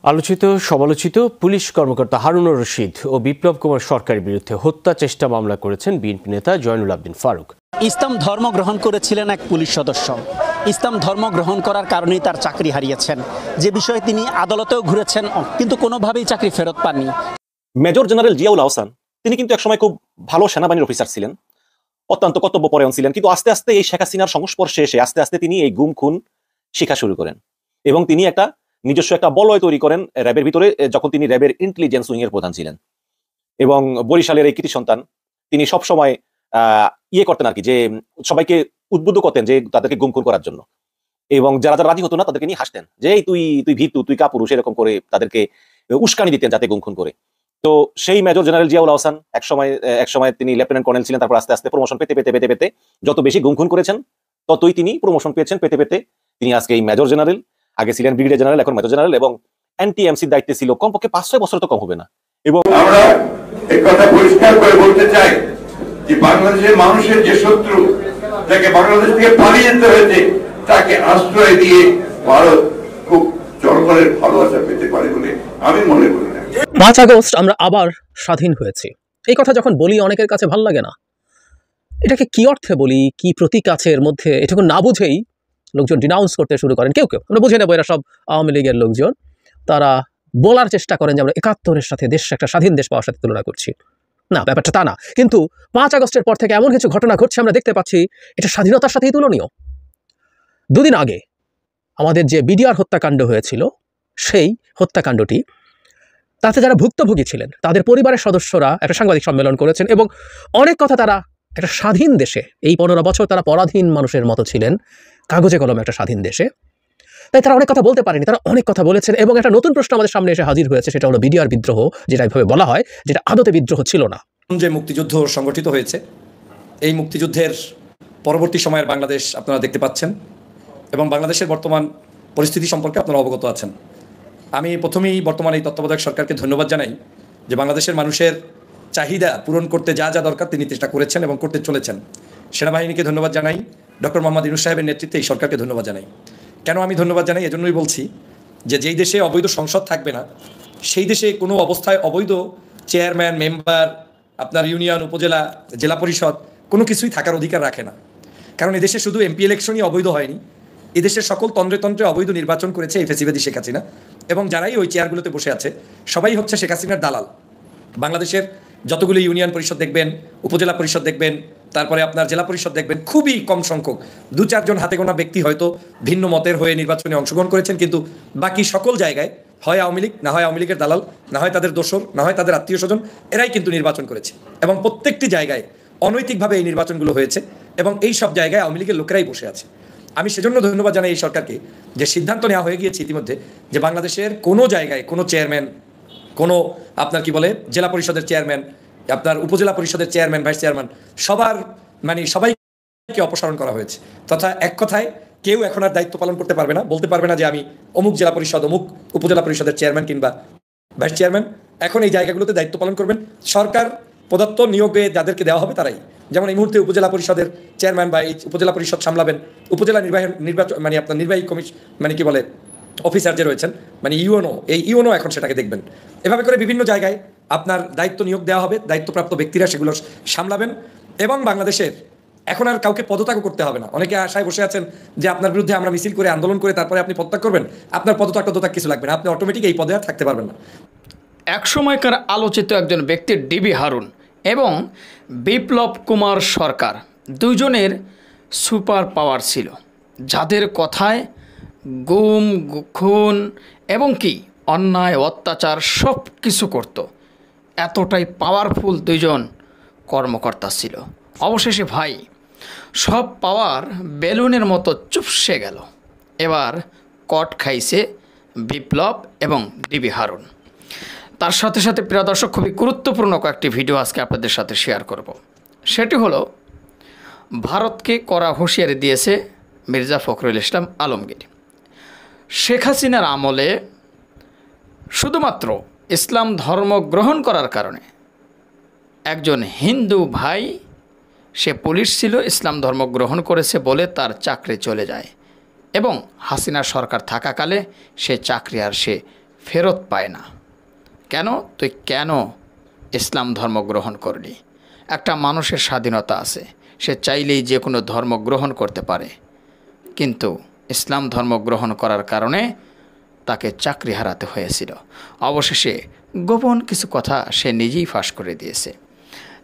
আলোচিত সমালোচিত পুলিশ কর্মকর্তা হারুনুর রশিদ ও বিপ্লব কুমার সরকারের বিরুদ্ধে হত্যা চেষ্টা মামলা করেছেন বিএনপি নেতা জয়নুল আবদিন ফারুক। ইসলাম ধর্ম গ্রহণ করেছিলেন এক পুলিশ সদস্য। ইসলাম ধর্ম গ্রহণ করার কারণেই তার চাকরি হারিয়েছেন, যে বিষয়ে তিনি আদালতেও ঘুরেছেন, কিন্তু কোনোভাবেই চাকরি ফেরত পাননি। মেজর জেনারেল জিয়াউল আহসান তিনি কিন্তু একসময় খুব ভালো সেনাবাহিনীর অফিসার ছিলেন, অত্যন্ত কর্তব্যপরায়ণ ছিলেন, কিন্তু আস্তে আস্তে এই শেখ হাসিনার সংস্পর্শে এসে আস্তে আস্তে তিনি এই গুম খুন শিখা শুরু করেন এবং তিনি একটা নিজস্ব একটা বলয় তৈরি করেন র্যাবের ভিতরে, যখন তিনি র্যাবের ইন্টেলিজেন্স উইং এর প্রধান ছিলেন। এবং বরিশালের এই কৃতি সন্তান তিনি সবসময় ইয়ে করতেন আর কি, যে সবাইকে উদ্বুদ্ধ করতেন যে তাদেরকে গুম খুন করার জন্য, এবং যারা যারা রাজি হতো না তাদেরকে নিয়ে হাসতেন যে তুই ভীতু, তুই কাপুরুষ, এরকম করে তাদেরকে উস্কানি দিতেন যাতে গুম খুন করে। তো সেই মেজর জেনারেল জিয়াউল আহসান একসময় তিনি লেফটেন্যান্ট কর্নেল ছিলেন, তারপর আস্তে আস্তে প্রমোশন পেতে পেতে পেতে পেতে যত বেশি গুম খুন করেছেন ততই তিনি প্রমোশন পেয়েছেন, পেতে পেতে তিনি আজকে এই মেজর জেনারেল, আগে ছিলেন ব্রিগেডিয়ার জেনারেল, এখন মেজর জেনারেল, এবং এনটিএমসির দায়িত্বে ছিল কমপক্ষে 5-6 বছর তো কম হবে না। এবং আমরা এই কথা পরিষ্কার করে বলতে চাই যে বাংলাদেশের মানুষের যে শত্রু, তাকে বাংলাদেশ থেকে পালিয়ে যেতে হয়েছে, তাকে আশ্রয় দিয়ে ভারত খুব জনগণের ভালোবাসা পেতে পারে বলে আমি মনে করি না। 5 আগস্ট আমরা আবার স্বাধীন হয়েছি, এই কথা যখন বলি অনেকের কাছে ভাল লাগে না। এটাকে কি অর্থে বলি, কি প্রতীক আছে এর মধ্যে, এটুকু না বুঝেই লোকজন ডিনাউন্স করতে শুরু করেন। কেউ আমরা বুঝে নেবো এরা সব আওয়ামী লীগের লোকজন। তারা বলার চেষ্টা করেন যে আমরা 71-এর সাথে একটা স্বাধীন দেশ পাওয়ার সাথে তুলনা করছি। না, ব্যাপারটা তা না। কিন্তু 5 আগস্টের পর থেকে এমন কিছু ঘটনা ঘটছে, আমরা দেখতে পাচ্ছি এটা স্বাধীনতার সাথেই তুলনীয়। দুদিন আগে আমাদের যে বিডিআর হত্যাকাণ্ড হয়েছিল, সেই হত্যাকাণ্ডটি, তাতে যারা ভুক্তভোগী ছিলেন তাদের পরিবারের সদস্যরা একটা সাংবাদিক সম্মেলন করেছেন এবং অনেক কথা তারা একটা স্বাধীন দেশে, এই 15 বছর তারা পরাধীন মানুষের মতো ছিলেন কাগজে কলমে একটা স্বাধীন দেশে, তাই তারা অনেক কথা বলতে পারেনি, তারা অনেক কথা বলেছেন। এবং একটা নতুন প্রশ্ন আমাদের সামনে এসে হাজির হয়েছে, সেটা হলো বিডিআর বিদ্রোহ, যেটা এইভাবে বলা হয়, যেটা আদতে বিদ্রোহ ছিল না। যে মুক্তিযুদ্ধ সংগঠিত হয়েছে, এই মুক্তিযুদ্ধের পরবর্তী সময়ের বাংলাদেশ আপনারা দেখতে পাচ্ছেন এবং বাংলাদেশের বর্তমান পরিস্থিতি সম্পর্কে আপনারা অবগত আছেন। আমি প্রথমেই বর্তমান এই তত্ত্বাবধায়ক সরকারকে ধন্যবাদ জানাই যে বাংলাদেশের মানুষের চাহিদা পূরণ করতে যা যা দরকার তিনি চেষ্টা করেছেন এবং করতে চলেছেন। সেনাবাহিনীকে ধন্যবাদ জানাই, ডক্টর মোহাম্মদ ইউনূস সাহেবের নেতৃত্বে এই সরকারকে ধন্যবাদ জানাই। কেন আমি ধন্যবাদ জানাই? এজন্যই বলছি যে যেই দেশে অবৈধ সংসদ থাকবে না, সেই দেশে কোনো অবস্থায় অবৈধ চেয়ারম্যান, মেম্বার, আপনার ইউনিয়ন, উপজেলা, জেলা পরিষদ কোনো কিছুই থাকার অধিকার রাখে না। কারণ এদেশে শুধু এমপি ইলেকশনই অবৈধ হয়নি, এদেশের সকল তন্ত্রে অবৈধ নির্বাচন করেছে এই ফ্যাসিবাদী শেখ হাসিনা, এবং যারাই ওই চেয়ারগুলোতে বসে আছে সবাই হচ্ছে শেখ হাসিনার দালাল। বাংলাদেশের যতগুলো ইউনিয়ন পরিষদ দেখবেন, উপজেলা পরিষদ দেখবেন, তারপরে আপনার জেলা পরিষদ দেখবেন, খুবই কম সংখ্যক 2-4 জন হাতে গোনা ব্যক্তি হয়তো ভিন্ন মতের হয়ে নির্বাচনে অংশগ্রহণ করেছেন, কিন্তু বাকি সকল জায়গায় হয় আওয়ামী লীগ, না হয় আওয়ামী লীগের দালাল, না হয় তাদের দোসর, না হয় তাদের আত্মীয় স্বজন, এরাই কিন্তু নির্বাচন করেছে। এবং প্রত্যেকটি জায়গায় অনৈতিকভাবে এই নির্বাচনগুলো হয়েছে এবং এই সব জায়গায় আওয়ামী লীগের লোকেরাই বসে আছে। আমি সেজন্য ধন্যবাদ জানাই এই সরকারকে যে সিদ্ধান্ত নেওয়া হয়ে গিয়েছে ইতিমধ্যে যে বাংলাদেশের কোনো জায়গায় কোনো চেয়ারম্যান, কোনো আপনার কি বলে জেলা পরিষদের চেয়ারম্যান, আপনার উপজেলা পরিষদের চেয়ারম্যান, ভাইস চেয়ারম্যান, সবাইকে অপসারণ করা হয়েছে। তথা এক কথায় কেউ এখন আর দায়িত্ব পালন করতে পারবে না, বলতে পারবে না যে আমি অমুক জেলা পরিষদ, অমুক উপজেলা পরিষদের চেয়ারম্যান কিংবা ভাইস চেয়ারম্যান। এখন এই জায়গাগুলোতে দায়িত্ব পালন করবেন সরকার প্রদত্ত নিয়োগে যাদেরকে দেওয়া হবে তারাই। যেমন এই মুহূর্তে উপজেলা পরিষদের চেয়ারম্যান বা এই উপজেলা পরিষদ সামলাবেন উপজেলা নির্বাচন, মানে আপনার নির্বাহী কমিশন, মানে কি বলে অফিসার যে রয়েছেন, মানে ইউএনও, এই ইউএনও এখন সেটাকে দেখবেন। এভাবে করে বিভিন্ন জায়গায় আপনার দায়িত্ব নিয়োগ দেওয়া হবে, দায়িত্বপ্রাপ্ত ব্যক্তিরা সেগুলো সামলাবেন। এবং বাংলাদেশের এখন আর কাউকে পদত্যাগ করতে হবে না। অনেকে আশায় বসে আছেন যে আপনার বিরুদ্ধে আমরা মিছিল করে, আন্দোলন করে তারপরে আপনি পদত্যাগ করবেন, আপনার পদত্যাগ কিছু লাগবে না, আপনি অটোমেটিক এই পদে আর থাকতে পারবেন না। এক সময়কার আলোচিত একজন ব্যক্তি ডিবি হারুন এবং বিপ্লব কুমার সরকার, দুজনের সুপার পাওয়ার ছিল, যাদের কথায় গুম, খুন এবং কি অন্যায়, অত্যাচার সব কিছু করত। এতটাই পাওয়ারফুল দুইজন কর্মকর্তা ছিল। অবশেষে ভাই সব পাওয়ার বেলুনের মতো চুপসে গেল। এবার কট খাইছে বিপ্লব এবং ডিবি হারুন। তার সাথে সাথে প্রিয় দর্শক, খুবই গুরুত্বপূর্ণ কয়েকটি ভিডিও আজকে আপনাদের সাথে শেয়ার করব। সেটি হলো ভারতকে কড়া হুঁশিয়ারি দিয়েছে মির্জা ফখরুল ইসলাম আলমগীর। শেখ হাসিনার আমলে শুধুমাত্র ইসলাম ধর্ম গ্রহণ করার কারণে একজন হিন্দু ভাই, সে পুলিশ ছিল, ইসলাম ধর্ম গ্রহণ করেছে বলে তার চাকরি চলে যায় এবং হাসিনা সরকার থাকাকালে সে চাকরি আর সে ফেরত পায় না। কেন? তুই কেন ইসলাম ধর্ম গ্রহণ করলি? একটা মানুষের স্বাধীনতা আছে, সে চাইলেই যে কোনো ধর্ম গ্রহণ করতে পারে, কিন্তু ইসলাম ধর্ম গ্রহণ করার কারণে তাকে চাকরি হারাতে হয়েছিল। অবশেষে গোপন কিছু কথা সে নিজেই ফাঁস করে দিয়েছে।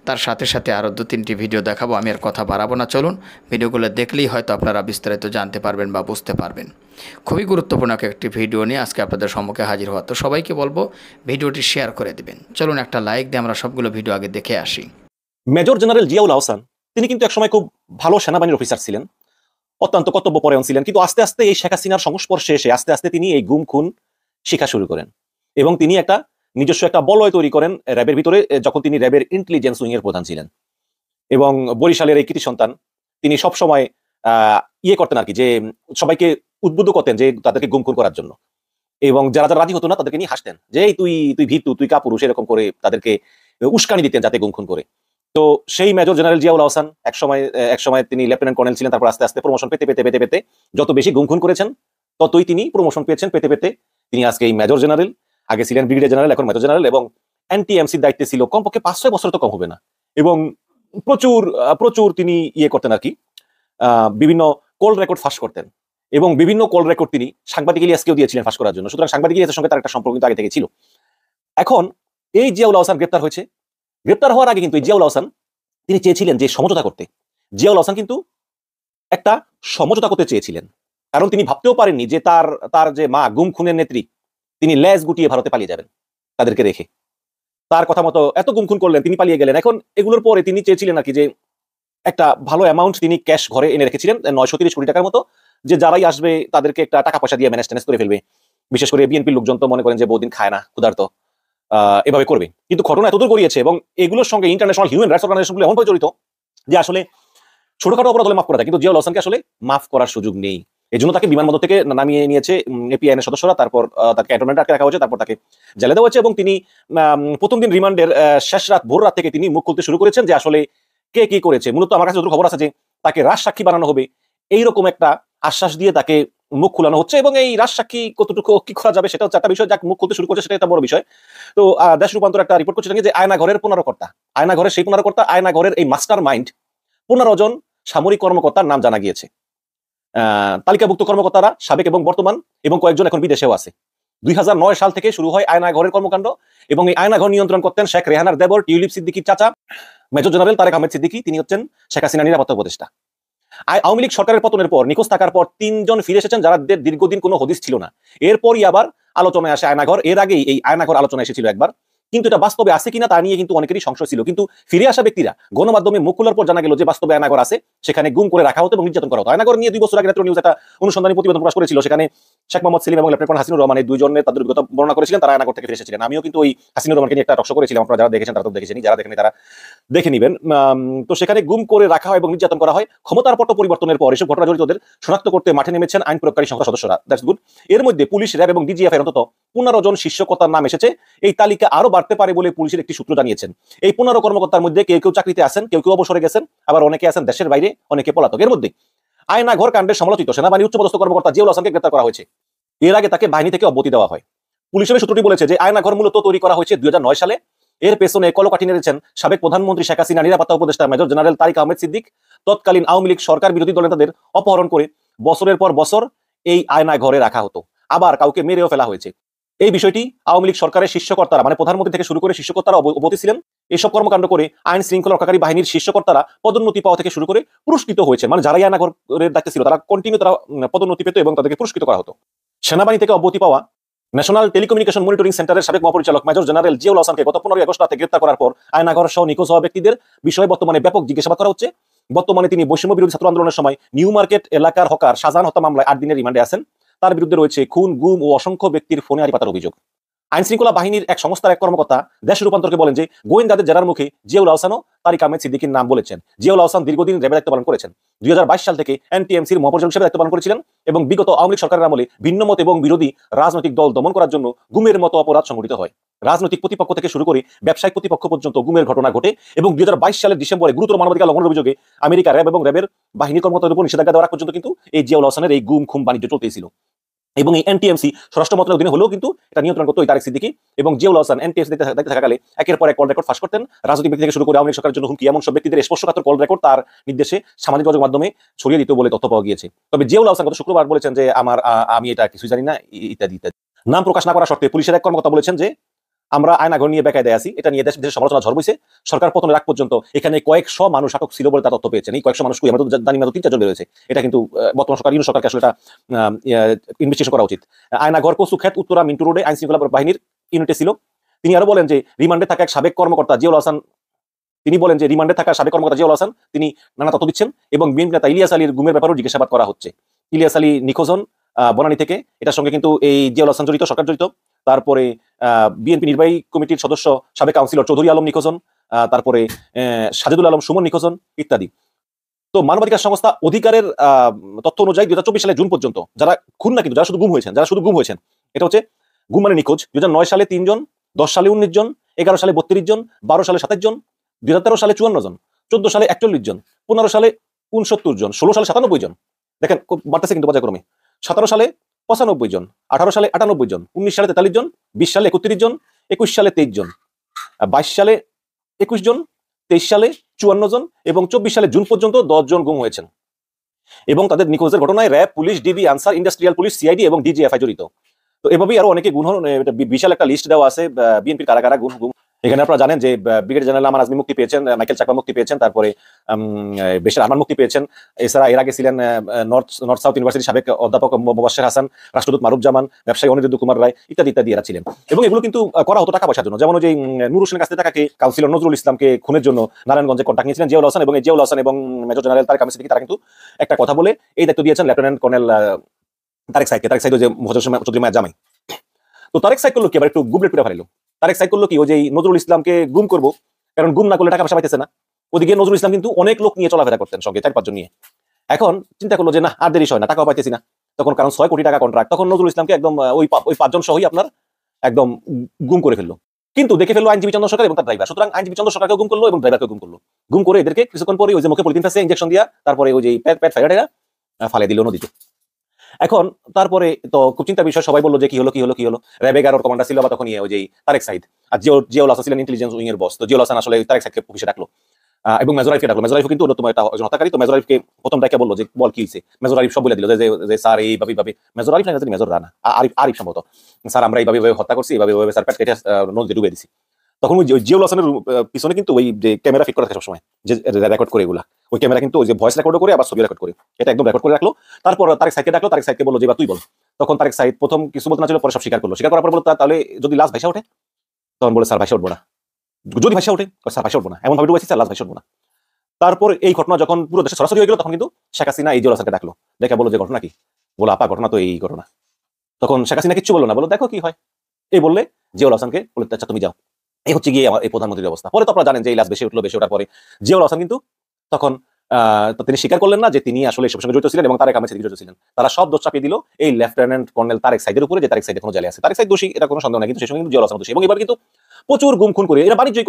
তার সাথে সাথে আরও 2-3টি ভিডিও দেখাবো, আমি আর কথা বাড়াবো না। চলুন, ভিডিওগুলো দেখলেই হয়তো আপনারা বিস্তারিত জানতে পারবেন বা বুঝতে পারবেন। খুবই গুরুত্বপূর্ণ একটি ভিডিও নিয়ে আজকে আপনাদের সম্মুখে হাজির হওয়া। তো সবাইকে বলবো ভিডিওটি শেয়ার করে দিবেন। চলুন একটা লাইক দিয়ে আমরা সবগুলো ভিডিও আগে দেখে আসি। মেজর জেনারেল জিয়াউল আহসান তিনি কিন্তু একসময় খুব ভালো সেনাবাহিনীর অফিসার ছিলেন, অত্যন্ত কর্তব্যপরায়ণ ছিলেন, কিন্তু আস্তে আস্তে এই শেখ হাসিনার সংস্পর্শে এসে আস্তে আস্তে তিনি এই গুম খুন শিখা শুরু করেন এবং তিনি একটা নিজস্ব একটা বলয় তৈরি করেন র্যাবের ভিতরে, যখন তিনি র্যাবের ইন্টেলিজেন্স উইং এর প্রধান ছিলেন। এবং বরিশালের এই কৃতি সন্তান, তিনি সবসময় করতেন আর কি, যে সবাইকে উদ্বুদ্ধ করতেন যে তাদেরকে গুম খুন করার জন্য, এবং যারা যারা রাজি হতো না তাদেরকে নিয়ে হাসতেন যে তুই ভীতু, তুই কাপুরুষ, এরকম করে তাদেরকে উস্কানি দিতেন যাতে গুম খুন করে। তো সেই মেজর জেনারেল জিয়াউল আহসান একসময় তিনি লেফটেন্যান্ট কর্নেল ছিলেন, তারপর আস্তে আস্তে প্রমোশন পেতে যত বেশি গুম খুন করেছেন ততই তিনি প্রমোশন পেয়েছেন, পেতে তিনি আজকে এই মেজর জেনারেল, আগে ছিলেন ব্রিগেডিয়ার জেনারেল, এখন মেজর জেনারেল, এবং NTMCর দায়িত্বে ছিল কমপক্ষে 5-6 বছর তো কম হবে না। এবং প্রচুর তিনি করতেন আর কি, বিভিন্ন কল রেকর্ড ফাঁস করতেন, এবং বিভিন্ন কল রেকর্ড তিনি সাংবাদিক ইলিয়াসকেও দিয়েছিলেন ফাঁস করার জন্য। সুতরাং সাংবাদিক ইলিয়াসের সঙ্গে তার একটা সম্পর্ক কিন্তু আগে থেকে ছিল। এখন এই জিয়াউল আহসান গ্রেপ্তার হয়েছে। গ্রেপ্তার হওয়ার আগে কিন্তু জিয়াউল আহসান তিনি চেয়েছিলেন যে সমঝোতা করতে। জিয়াউল আহসান কিন্তু একটা সমঝোতা করতে চেয়েছিলেন, কারণ তিনি ভাবতেও পারেননি যে তার যে মা গুম খুনের নেত্রী, তিনি লেজ গুটিয়ে ভারতে পালিয়ে যাবেন তাদেরকে রেখে। তার কথা মতো এত গুম খুন করলেন, তিনি পালিয়ে গেলেন। এখন এগুলোর পরে তিনি চেয়েছিলেন নাকি যে একটা ভালো অ্যামাউন্ট তিনি ক্যাশ ঘরে এনে রেখেছিলেন, 930 কোটি টাকার মতো, যে যারাই আসবে তাদেরকে একটা টাকা পয়সা দিয়ে ম্যানেজ করে ফেলবে। বিশেষ করে বিএনপির লোকজন তো মনে করেন যে বহুদিন খায় না, ক্ষুধার্ত, এভাবে করবে। কিন্তু ঘটনা এতদূর গড়িয়েছে এবং এগুলোর সঙ্গে ইন্টারন্যাশনাল হিউম্যান রাইটস অর্গানাইজেশনগুলো এমনভাবে জড়িত যে আসলে ছোটখাটো অপরাধ হলে মাফ করা যায়, কিন্তু জিয়াউল আহসানকে আসলে মাফ করার সুযোগ নেই। এই জন্য তাকে বিমানবন্দর থেকে নামিয়ে নিয়েছে এপিআইএন এর সদস্যরা, তারপর তাকে ক্যান্টনমেন্টে আটকে রাখা হয়েছে, তারপর তাকে জেলে দেওয়া হয়েছে। এবং তিনি প্রথম দিন রিমান্ডের শেষ রাত, ভোর রাত থেকে তিনি মুখ খুলতে শুরু করেছেন যে আসলে কে কি করেছে। মূলত আমার কাছে যতটুকু খবর আছে যে তাকে রাজসাক্ষী বানানো হবে, এইরকম একটা আশ্বাস দিয়ে তাকে মুখ খুলানো হচ্ছে। এবং এই রাজসাক্ষী কতটুকু কি করা যাবে সেটা হচ্ছে একটা বিষয়, যাকে মুখ খুলতে শুরু করছে সেটা একটা বড় বিষয়। তো দেশ রূপান্তর একটা রিপোর্ট করছে যে আয়না ঘরের পুনরকর্তা, আয়না ঘরের এই মাস্টার মাইন্ড 15 জন সামরিক কর্মকর্তার নাম জানা গিয়েছে। তালিকাভুক্ত কর্মকর্তারা সাবেক এবং বর্তমান, এবং কয়েকজন এখন বিদেশেও আছে। 2009 সাল থেকে শুরু হয় আয়না ঘরের কর্মকাণ্ড, এবং এই আয়না ঘর নিয়ন্ত্রণ করতেন শেখ রেহানার দেবর টিউলিপ সিদ্দিকীর চাচা মেজর জেনারেল তারেক আহমেদ সিদ্দিকী। তিনি হচ্ছেন শেখ হাসিনা নিরাপত্তা উপদেষ্টা। আওয়ামী লীগ সরকারের পতনের পর, নিখোঁজ থাকার পর 3 জন ফিরে এসেছেন যারা দীর্ঘদিন কোনো হদিস ছিল না। এরপরই আবার আলোচনায় আসে আয়নাঘর। এর আগেই এই আয়নাঘর আলোচনা এসেছিল একবার, কিন্তু এটা বাস্তবে আছে কিনা তা নিয়ে কিন্তু অনেকেরই সংশয় ছিল। কিন্তু ফিরে আসা ব্যক্তিরা গণমাধ্যমে মুখ খোলার পর জানা গেল যে বাস্তবে আয়নাঘর আছে, সেখানে গুম করে রাখা হতো এবং নির্যাতন করা হতো। আয়নাঘর নিয়ে 2 বছর আগে নিউজ একটা অনুসন্ধানী প্রতিবেদন প্রকাশ করেছিল, সেখানে শেখ মোহাম্মদ সেলিম এবং লেফটেন্যান্ট হাসিনুর রহমান এই 2 জনের তাদের অভিজ্ঞতা বর্ণনা করেছিলেন, তারা আয়নাঘর থেকে ফিরে এসেছিলেন। আমিও কিন্তু ওই হাসিনুর রহমানকে নিয়ে একটা টক শো করেছিলাম, আপনারা যারা দেখেছেন তারা তো দেখেছেন, যারা দেখেনি তারা দেখে নেবেন। তো সেখানে গুম করে রাখা হয় এবং নির্যাতন করা হয়। ক্ষমতার পট পরিবর্তনের পর এসব ঘটনা জড়িতদের শনাক্ত করতে মাঠে নেমেছেন আইন প্রয়োগকারী সংস্থার সদস্যরা। That's good. এর মধ্যে পুলিশ, র্যাব এবং ডিজিএফ এর অন্তত 15 জন শীর্ষকর্তার নাম এসেছে। এই তালিকা আরো বাড়তে পারে বলে পুলিশের একটি সূত্র জানিয়েছেন। এই 15 কর্মকর্তার মধ্যে কেউ চাকরিতে আছেন, কেউ অবসরে গেছেন, আবার অনেকে আছেন দেশের বাইরে, অনেকে পলাতক। এর মধ্যে আয়নাঘর কাণ্ডের সমালোচিত সেনাবাহিনীর উচ্চপদস্থ কর্মকর্তা জিয়াউল আহসানকে গ্রেপ্তার করা হয়েছে। এর আগে তাকে বাহিনী থেকে অব্যাহতি দেওয়া হয়। পুলিশের সূত্রটি বলেছে যে আয়নাঘর মূলত তৈরি করা হয়েছে 2009 সালে। এর পেছনে কলকাঠি নেড়েছেন সাবেক প্রধানমন্ত্রী শেখ হাসিনা নিরাপত্তা উপদেষ্টা মেজর জেনারেল তারেক আহমেদ সিদ্দিক। তৎকালীন আওয়ামী লীগ সরকার বিরোধী দলের নেতাদের অপহরণ করে বছরের পর বছর এই আয়নাঘরে রাখা হতো, আবার কাউকে মেরেও ফেলা হয়েছে। এই বিষয়টি আওয়ামী লীগ সরকারের শীর্ষকর্তারা, মানে প্রধানমন্ত্রী থেকে শুরু করে শীর্ষকর্তারা অবগত ছিলেন। এইসব কর্মকাণ্ড করে আইন শৃঙ্খলা রক্ষাকারী বাহিনীর শীর্ষকর্তারা পদোন্নতি পাওয়া থেকে শুরু করে পুরস্কৃত হয়েছে। মানে যারা আয়নাঘরের দায়িত্বে ছিল তারা কন্টিনিউ পদোন্নতি পেত এবং তাদেরকে পুরস্কৃত করা হতো। সেনাবাহিনী থেকে অব্যাহতি পাওয়া ন্যাশনাল টেলিকমিউনিকেশন মনিটরিং সেন্টারের সাবেক মহাপরিচালক মেজর জেনারেল জিয়াউল আহসানকে গত 15 আগস্ট রাতে গ্রেপ্তার করার পর আয়নাঘর সহ নিখোঁজ হওয়া ব্যক্তিদের বিষয়ে বর্তমানে ব্যাপক জিজ্ঞাসাবাদ করা হচ্ছে। বর্তমানে তিনি বৈষম্য বিরোধী ছাত্র আন্দোলনের সময় নিউ মার্কেট এলাকার হকার শাহজাহান হত্যা মামলায় 8 দিনের রিমান্ডে আছেন। তার বিরুদ্ধে রয়েছে খুন, গুম ও অসংখ্য ব্যক্তির ফোনে আড়ি পাতার অভিযোগ। আইন শৃঙ্খলা বাহিনীর এক সংস্থার এক কর্মকর্তা দেশ রূপান্তরকে বলেন যে গোয়েন্দাদের জেরার মুখে জিয়াউল আহসানও তারিক আহমেদ সিদ্দিকীর নাম বলেছেন। জিয়াউল আহসান দীর্ঘদিন র্যাবে দায়িত্ব পালন করেছেন। 2022 সাল থেকে NTMCর মহাপরিচালক হিসেবে দায়িত্ব পালন করেছিলেন এবং বিগত আওয়ামী লীগ সরকারের আমলে ভিন্নমত এবং বিরোধী রাজনৈতিক দল দমন করার জন্য গুমের মতো অপরাধ সংঘটিত হয়। রাজনৈতিক প্রতিপক্ষ থেকে শুরু করে ব্যবসায়িক প্রতিপক্ষ পর্যন্ত গুমের ঘটনা ঘটে এবং 2022 সালের ডিসেম্বরে গুরুতর মানবাধিকার লঙ্ঘনের অভিযোগে আমেরিকা র্যাব এবং র্যাবের বাহিনী কর্মকর্তাদের উপর নিষেধাজ্ঞা দেওয়ার পর্যন্ত কিন্তু এই জিয়াউল আহসানের এই গুম খুম বাণিজ্য চলতেছিল। এবং এই এনটিএমসি স্বরাষ্ট্র মন্ত্রণালয়ের অধীনে হলেও কিন্তু এটা নিয়ন্ত্রণ করতো ওই তারেক সিদ্দিকী এবং জিয়াউল হাসান এনটিএমসি দেখতে থাকাকালে একের পর এক কল রেকর্ড ফাঁস করতেন। রাজনৈতিক ব্যক্তি থেকে শুরু করে আওয়ামী লীগ সরকারের জন্য হুমকি এমন সব ব্যক্তিদের স্পর্শকাতর কল রেকর্ড তার নির্দেশে সামাজিক যোগাযোগ মাধ্যমে ছড়িয়ে দিত বলে তথ্য পাওয়া গিয়েছে। তবে জিয়াউল হাসান গত শুক্রবার বলেছেন যে আমি এটা কিছুই জানি না ইত্যাদি ইত্যাদি। নাম প্রকাশ না করা সত্ত্বে পুলিশের এক কর্মকর্তা বলেছেন যে আমরা আয়নাঘর নিয়ে বেকায়দায় আছি, এটা নিয়ে দেশের সমালোচনা ঝড় বইছে। সরকার পতনের আগ পর্যন্ত এখানে কয়েকশো মানুষ আটক ছিল বলে তার তথ্য পেয়েছেন। এই কয়েকশো মানুষ আমরা তো জানি মাত্র 3-4 জন বেরোয়েছে। এটা কিন্তু বর্তমান সরকারকে আসলে এটা ইনভেস্টিগেশন করা উচিত। আয়নাঘর কচুক্ষেত উত্তরা মিন্টু রোডে আইন শৃঙ্খলা বাহিনীর ইউনিটে ছিল। তিনি আরো বলেন যে রিমান্ডে থাকা এক সাবেক কর্মকর্তা জিয়াউল হাসান তিনি নানা তথ্য দিচ্ছেন এবং বিএনপি নেতা ইলিয়াস আলীর গুমের ব্যাপারেও জিজ্ঞাসাবাদ করা হচ্ছে। ইলিয়াস আলী নিখোঁজন বনানী থেকে, এটার সঙ্গে কিন্তু এই জিয়াউল হাসান জড়িত, সরকার জড়িত। তারপরে বিএনপি নির্বাহী কমিটির সদস্য সাবেক কাউন্সিলর চৌধুরী আলম নিখোঁজন, তারপরে সাজেদুল আলম সুমন নিখোঁজন ইত্যাদি। তো মানবাধিকার সংস্থা অধিকারের তথ্য অনুযায়ী 2024 সালে জুন পর্যন্ত যারা খুন না, কিন্তু যারা শুধু গুম হয়েছেন, এটা হচ্ছে গুম মানে নিখোঁজ। 2009 সালে 3 জন, 10 সালে 19 জন, 11 সালে 32 জন, 12 সালে 27 জন, 2013 সালে 54 জন, 14 সালে 41 জন, 15 সালে 69 জন, 16 সালে 97 জন, দেখেন বাড়তেছে কিন্তু পর্যায়ক্রমে, 17 সালে 95 জন, 18 সালে 98 জন, 19 সালে 43 জন, 20 সালে 31 জন, 21 সালে 23 জন, 22 সালে 21 জন, 23 সালে 54 জন এবং 24 সালে জুন পর্যন্ত 10 জন গুম হয়েছেন। এবং তাদের নিখোঁজের ঘটনায় RAB, police, DB, answer, industrial police, CID এবং ডিজিএফআই জড়িত। তো এভাবেই আরো অনেকে গুম হন। বিশাল একটা লিস্ট দেওয়া আছে বিএনপির কারা কারা গুম। এখানে আপনারা জানেন যে ব্রিগেডিয়ার জেনারেল আমান আজমি মুক্তি পেয়েছেন, মাইকেল চাকমা মুক্তি পেয়েছেন, তারপরে বেশির আহমান মুক্তি পেয়েছেন। এছাড়া এর আগে ছিলেন নর্থ সাউথ ইউনিভার্সিটির সাবেক অধ্যাপক মোবাশ্বের হাসান, রাষ্ট্রদূত মারুফ জামান, ব্যবসায়ী অনিরুদ্ধ কুমার রায় ইত্যাদি ইত্যাদি এরা ছিলেন। এবং এগুলো কিন্তু করা হতো টাকা পয়সার জন্য। যেমন যে নূর হোসেনের কাছ থেকে টাকাকে কাউন্সিলর নজরুল ইসলামকে খুনের জন্য নারায়ণগঞ্জে কন্ট্যাক্ট নিয়েছিলেন জিয়াউল হাসান, এবং এই জিয়াউল হাসান এবং মেজর জেনারেল তারেক সিদ্দিকী তারা কিন্তু একটা কথা বলে এই দায়িত্ব দিয়েছেন লেফটেন্যান্ট কর্নেল তারেক সাইদকে। তারেক সাইদ যে চৌধুরী মায়ের জামাই। তো তারেক সাইদ করলো কি, আবার একটু গুবলেট পিঠা ফেলাইলো। তারেক সাইদ করলো কি, ওই যে নজরুল ইসলামকে গুম করবো, কারণ গুম না করলে টাকা পয়সা পাইতেছে না। ওদিকে নজরুল ইসলাম কিন্তু অনেক লোক নিয়ে চলাফেরা করতেন, সঙ্গে 4-5 জন নিয়ে। এখন চিন্তা করলো যে না, আর দেরি হয় না, টাকাও পাইতেছি না তখন, কারণ 6 কোটি টাকা কন্ট্রাক্ট। তখন নজরুল ইসলামকে একদম ওই 5 জন সহই আপনার একদম গুম করে ফেললো। কিন্তু দেখে ফেললো আইনজীবী চন্দ্র সরকার এবং তার ড্রাইভার। সুতরাং আইনজীবী চন্দ্র সরকারকে গুম করলো এবং ড্রাইভারকে গুম করলো। গুম করে এদেরকে কিছুক্ষণ পরে ওই যে মুখে পলিথিন ফেসে ইনজেকশন দিয়া তারপরে ওই যে পেট ফাইরাটা ফালে দিল নদীতে। এখন তারপরে তো খুব চিন্তার বিষয়, সবাই বললো যে কি হলো। র্যাব 11 কমান্ডার ছিল বা তখন ওই যে তারেক সাইদ, আর জিয়াউল হাসান ছিলেন ইন্টেলিজেন্স উইং এর বস। তো জিয়াউল হাসান আসলে তারেক সাইদকে অফিসে ডাকলো এবং মেজর আরিফকে ডাকলো। মেজর আরিফ কিন্তু অন্যতম একটা হত্যাকারী। তো মেজর আরিফকে প্রথম ডাকে বললো যে বল কি হয়েছে। মেজর আরিফ সব বলে দিল যে স্যার এইভাবে মেজর আরিফ না, মেজর রানা, আরিফ সম্ভবত, স্যার আমরা এইভাবে হত্যা করছি, এইভাবে স্যার পেট কেটে নদীতে ডুবে দিছি। তখন ওই জিয়াউল হাসানের পিছনে কিন্তু ওই যে ক্যামেরা ফিট করা থাকে সবসময়, যে রেকর্ড করে এগুলা, ওই ক্যামেরা কিন্তু ওই যে ভয়েস রেকর্ড করে আবার ছবি রেকর্ড করে, এটা একদম রেকর্ড করে রাখলো। তারপর তারেক সাইদকে ডাকলো। তারেক সাইদকে বললো যে তুই বল। তখন তারেক সাইদ প্রথম কিছু বলতে না ছিল, পরে সব স্বীকার করলো। স্বীকার করার পর বললো তাহলে যদি লাশ ভাইসা ওঠে, তখন বলে স্যার ভাইসা উঠবো না। যদি ভাইসা ওঠে, স্যার ভাইসা উঠবো না, এমন ভাবে ডুবাইছি স্যার লাশ ভাইসা উঠবো না। তারপর এই ঘটনা যখন পুরো দেশে সরাসরি হয়ে গেল, তখন কিন্তু শেখ হাসিনা এই জিয়াউল হাসানকে ডাকলো, দেখে বললো যে ঘটনা কি। বলো আপা ঘটনা তো এই ঘটনা। তখন শেখ হাসিনা কিচ্ছু বললো না, বলো দেখো কি হয়। এই বললে জিয়াউল হাসানকে বলে আচ্ছা তুমি যাও। এই হচ্ছে গিয়ে আমার এই প্রধানমন্ত্রীর অবস্থা। পরে তো আপনারা জানেন যে এই লাশ বেশি ওঠার পরে জিয়াউল হাসান কিন্তু তখন তিনি স্বীকার করলেন না যে তিনি আসলে এসব সঙ্গে জড়িত ছিলেন এবং তারেক আহমেদ জড়িত ছিলেন। তারা সব দোষ চাপিয়ে দিল এই লেফটেন্যান্ট কর্নেল তারেক সাইদের উপরে, যে তারেক সাইদ কোনো জেলে আছে। তারেক সাইদ দোষী, এটা কোনো সন্দেহ নাই, কিন্তু সেই সঙ্গে কিন্তু জিয়াউল হাসান দোষী। এবং এবার কিন্তু প্রচুর গুম খুন করে এরা বাণিজ্যই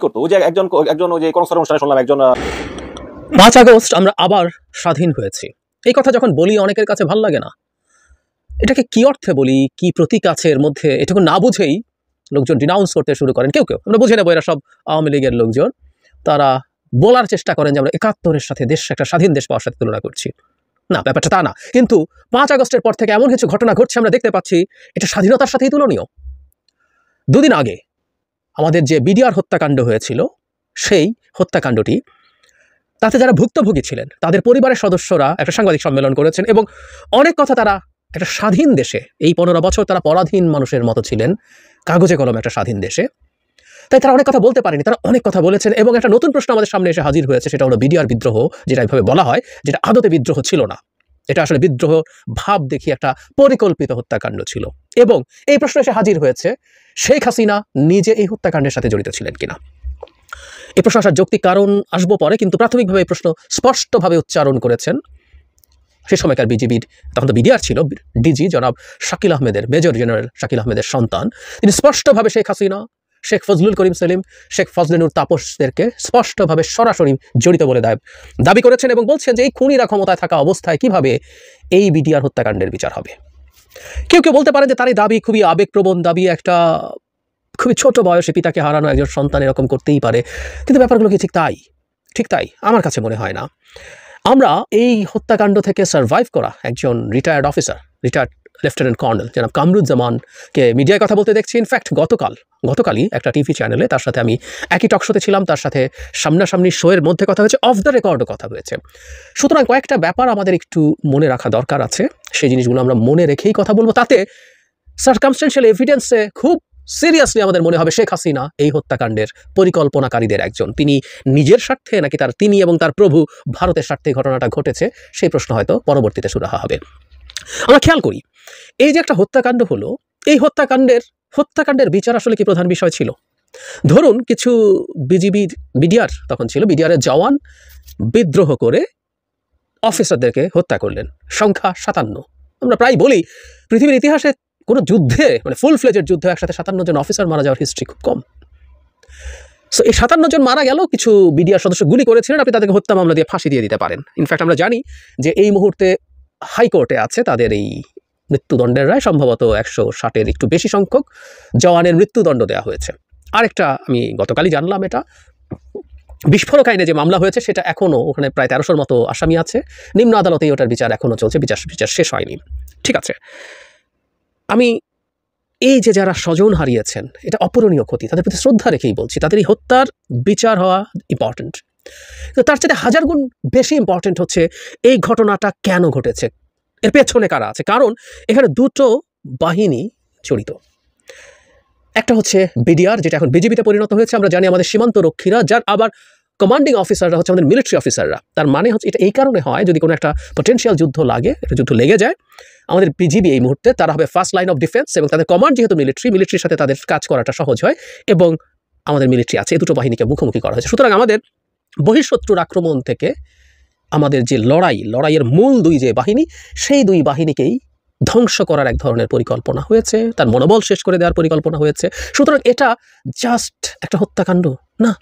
করতো। ওই যে একজন ওই যে কনসার্ট অনুষ্ঠানে শুনলাম একজন 5 আগস্ট আমরা আবার স্বাধীন হয়েছি। এই কথা যখন বলি অনেকের কাছে ভাল লাগে না। এটাকে কি অর্থে বলি, কি প্রতীক আছে এর মধ্যে, এটুকু না বুঝেই লোকজন ডিনাউন্স করতে শুরু করেন। কেউ আমরা বুঝে নেবো এরা সব আওয়ামী লীগের লোকজন। তারা বলার চেষ্টা করেন যে আমরা 71-এর সাথে একটা স্বাধীন দেশ পাওয়ার সাথে তুলনা করছি। না, ব্যাপারটা তা না। কিন্তু 5 আগস্টের পর থেকে এমন কিছু ঘটনা ঘটছে আমরা দেখতে পাচ্ছি, এটা স্বাধীনতার সাথেই তুলনীয়। 2 দিন আগে আমাদের যে বিডিআর হত্যাকাণ্ড হয়েছিল, সেই হত্যাকাণ্ডটি, তাতে যারা ভুক্তভোগী ছিলেন তাদের পরিবারের সদস্যরা একটা সাংবাদিক সম্মেলন করেছেন এবং অনেক কথা তারা একটা স্বাধীন দেশে, এই 15 বছর তারা পরাধীন মানুষের মতো ছিলেন, কাগজে কলমে একটা স্বাধীন দেশে, তাই তারা অনেক কথা বলতে পারেনি। তারা অনেক কথা বলেছেন এবং একটা নতুন প্রশ্ন আমাদের সামনে এসে হাজির হয়েছে, সেটা হলো বিডিআর বিদ্রোহ, যেটা এইভাবে বলা হয়, যেটা আদতে বিদ্রোহ ছিল না। এটা আসলে বিদ্রোহ ভাব দেখিয়ে একটা পরিকল্পিত হত্যাকাণ্ড ছিল। এবং এই প্রশ্ন এসে হাজির হয়েছে, শেখ হাসিনা নিজে এই হত্যাকাণ্ডের সাথে জড়িত ছিলেন কিনা। এই প্রশ্ন আসার যৌক্তিক কারণ আসবো পরে, কিন্তু প্রাথমিকভাবে এই প্রশ্ন স্পষ্টভাবে উচ্চারণ করেছেন সে সময়কার বিজিবির, তখন তো বিডিআর ছিল, ডিজি জনাব শাকিল আহমেদের, মেজর জেনারেল শাকিল আহমেদের সন্তান। তিনি স্পষ্টভাবে শেখ হাসিনা, শেখ ফজলুল করিম সেলিম, শেখ ফজলেনুর তাপসদেরকে স্পষ্টভাবে সরাসরি জড়িত বলে দাবি করেছেন এবং বলছেন যে এই খুনিরা ক্ষমতায় থাকা অবস্থায় কিভাবে এই বিডিআর হত্যাকাণ্ডের বিচার হবে। কেউ কেউ বলতে পারেন যে তার এই দাবি খুবই আবেগপ্রবণ দাবি, একটা খুবই ছোট বয়সে পিতাকে হারানো একজন সন্তান এরকম করতেই পারে, কিন্তু ব্যাপারগুলো কি ঠিক তাই আমার কাছে মনে হয় না। আমরা এই হত্যাকাণ্ড থেকে সার্ভাইভ করা একজন retired officer, retired lieutenant colonel জনাব কামরুজ্জামানকে মিডিয়ায় কথা বলতে দেখছি। ইনফ্যাক্ট গতকালই একটা টিভি চ্যানেলে তার সাথে আমি একই টক শোতে ছিলাম, তার সাথে সামনাসামনি শোয়ের মধ্যে কথা হয়েছে, অফ দ্য রেকর্ডও কথা হয়েছে। সুতরাং কয়েকটা ব্যাপার আমাদের একটু মনে রাখা দরকার আছে, সেই জিনিসগুলো আমরা মনে রেখেই কথা বলবো। তাতে সার্কামস্টেন্সিয়াল এভিডেন্সে খুব সিরিয়াসলি আমাদের মনে হবে শেখ হাসিনা এই হত্যাকাণ্ডের পরিকল্পনাকারীদের একজন। তিনি নিজের স্বার্থে নাকি তিনি এবং তার প্রভু ভারতের স্বার্থে ঘটনাটা ঘটেছে, সেই প্রশ্ন হয়তো পরবর্তীতে সুরাহা হবে। আমরা খেয়াল করি, এই যে একটা হত্যাকাণ্ড হলো, এই হত্যাকাণ্ডের বিচার আসলে কি প্রধান বিষয় ছিল? ধরুন কিছু বিডিআরের জওয়ান বিদ্রোহ করে অফিসারদেরকে হত্যা করলেন, সংখ্যা 57। আমরা প্রায় বলি পৃথিবীর ইতিহাসে কোনো যুদ্ধে, মানে ফুল ফ্লেজের যুদ্ধে একসাথে 57 জন অফিসার মারা যাওয়ার হিস্ট্রি খুব কম। সো এই 57 জন মারা গেল, কিছু বিডিআর সদস্য গুলি করেছিলেন, আপনি তাদেরকে হত্যা মামলা দিয়ে ফাঁসি দিয়ে দিতে পারেন। ইনফ্যাক্ট আমরা জানি যে এই মুহূর্তে হাইকোর্টে আছে তাদের এই মৃত্যুদণ্ডের রায়, সম্ভবত 160-এর একটু বেশি সংখ্যক জওয়ানের মৃত্যুদণ্ড দেওয়া হয়েছে। আরেকটা আমি গতকালই জানলাম, এটা বিস্ফোরক আইনে যে মামলা হয়েছে সেটা এখনও, ওখানে প্রায় 1300-র মতো আসামি আছে, নিম্ন আদালতেই ওটার বিচার এখনও চলছে, বিচার শেষ হয়নি। ঠিক আছে, আমি এই যে যারা স্বজন হারিয়েছেন, এটা অপূরণীয় ক্ষতি, তাদের প্রতি শ্রদ্ধা রেখেই বলছি, তাদের এই হত্যার বিচার হওয়া ইম্পর্টেন্ট। কিন্তু তার চেয়ে 1000 গুণ বেশি ইম্পর্টেন্ট হচ্ছে এই ঘটনাটা কেন ঘটেছে, এর পেছনে কারা আছে। কারণ এখানে দুটো বাহিনী জড়িত। একটা হচ্ছে বিডিআর, যেটা এখন বিজিবিতে পরিণত হয়েছে। আমরা জানি আমাদের সীমান্ত রক্ষীরা, যার আবার কমান্ডিং অফিসাররা হচ্ছে আমাদের মিলিটারি অফিসাররা। তার মানে হচ্ছে এটা এই কারণে হয়, যদি কোনো একটা পটেনশিয়াল যুদ্ধ লাগে, একটা যুদ্ধ লেগে যায়, আমাদের বিজিবি এই মুহূর্তে তারা হবে ফার্স্ট লাইন অফ ডিফেন্স, এবং তাদের কমান্ড যেহেতু মিলিটারির সাথে তাদের কাজ করাটা সহজ হয়, এবং আমাদের মিলিটারি আছে, এই দুটো বাহিনীকে মুখোমুখি করা হয়েছে। সুতরাং আমাদের বহিঃশত্রুর আক্রমণ থেকে আমাদের যে লড়াইয়ের মূল দুই যে বাহিনী, সেই দুই বাহিনীকেই ধ্বংস করার এক ধরনের পরিকল্পনা হয়েছে, তার মনোবল শেষ করে দেওয়ার পরিকল্পনা হয়েছে। সুতরাং এটা জাস্ট একটা হত্যাকাণ্ড না।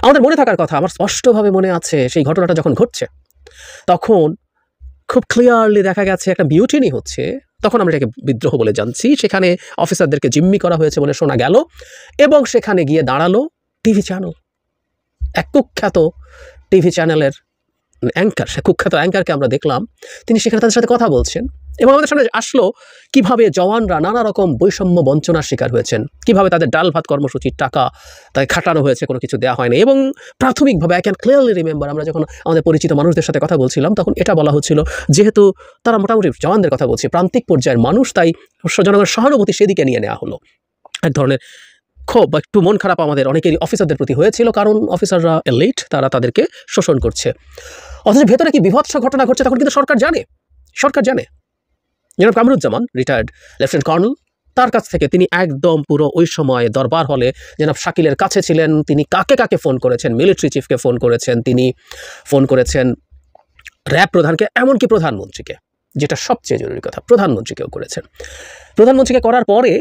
আমাদের মনে থাকার কথা, আমার স্পষ্টভাবে মনে আছে সেই ঘটনাটা যখন ঘটছে তখন খুব ক্লিয়ারলি দেখা গেছে একটা মিউটিনি হচ্ছে, তখন আমরা এটাকে বিদ্রোহ বলে জানছি। সেখানে অফিসারদেরকে জিম্মি করা হয়েছে বলে শোনা গেল, এবং সেখানে গিয়ে দাঁড়ালো টিভি চ্যানেল, এক কুখ্যাত টিভি চ্যানেলের অ্যাঙ্কার। সে কুখ্যাত অ্যাঙ্কারকে আমরা দেখলাম, তিনি সেখানে তাদের সাথে কথা বলছেন, এবং আমাদের সামনে আসলো কিভাবে জওয়ানরা নানা রকম বৈষম্য বঞ্চনার শিকার হয়েছেন, কিভাবে তাদের ডাল ভাত কর্মসূচির টাকা তাকে খাটানো হয়েছে, কোনো কিছু দেওয়া হয়নি। এবং প্রাথমিকভাবে আই ক্যান ক্লিয়ারলি রিমেম্বার, আমরা যখন আমাদের পরিচিত মানুষদের সাথে কথা বলছিলাম, তখন এটা বলা হচ্ছিল, যেহেতু তারা মোটামুটি জওয়ানদের কথা বলছে, প্রান্তিক পর্যায়ের মানুষ, তাই জনগণের সহানুভূতি সেদিকে নিয়ে নেওয়া হলো। এক ধরনের ক্ষোভ বা একটু মন খারাপ আমাদের অনেকেরই অফিসারদের প্রতি হয়েছিল, কারণ অফিসাররা এলিট, তারা তাদেরকে শোষণ করছে। অথচ ভেতরে কি বিভৎস ঘটনা ঘটছে তখন কিন্তু সরকার জানে। জনাব কামরুজ্জামান, রিটায়ার্ড লেফটেন্যান্ট কর্নেল, তার কাছ থেকে তিনি একদম পুরো ওই সময় দরবার হলে জনাব শাকিলের কাছে ছিলেন। তিনি কাকে ফোন করেছেন, মিলিটারি চিফকে ফোন করেছেন, তিনি ফোন করেছেন র্যাব প্রধানকে, এমনকি প্রধানমন্ত্রীকে, যেটা সবচেয়ে জরুরি কথা, প্রধানমন্ত্রীকেও করেছেন। প্রধানমন্ত্রীকে করার পরে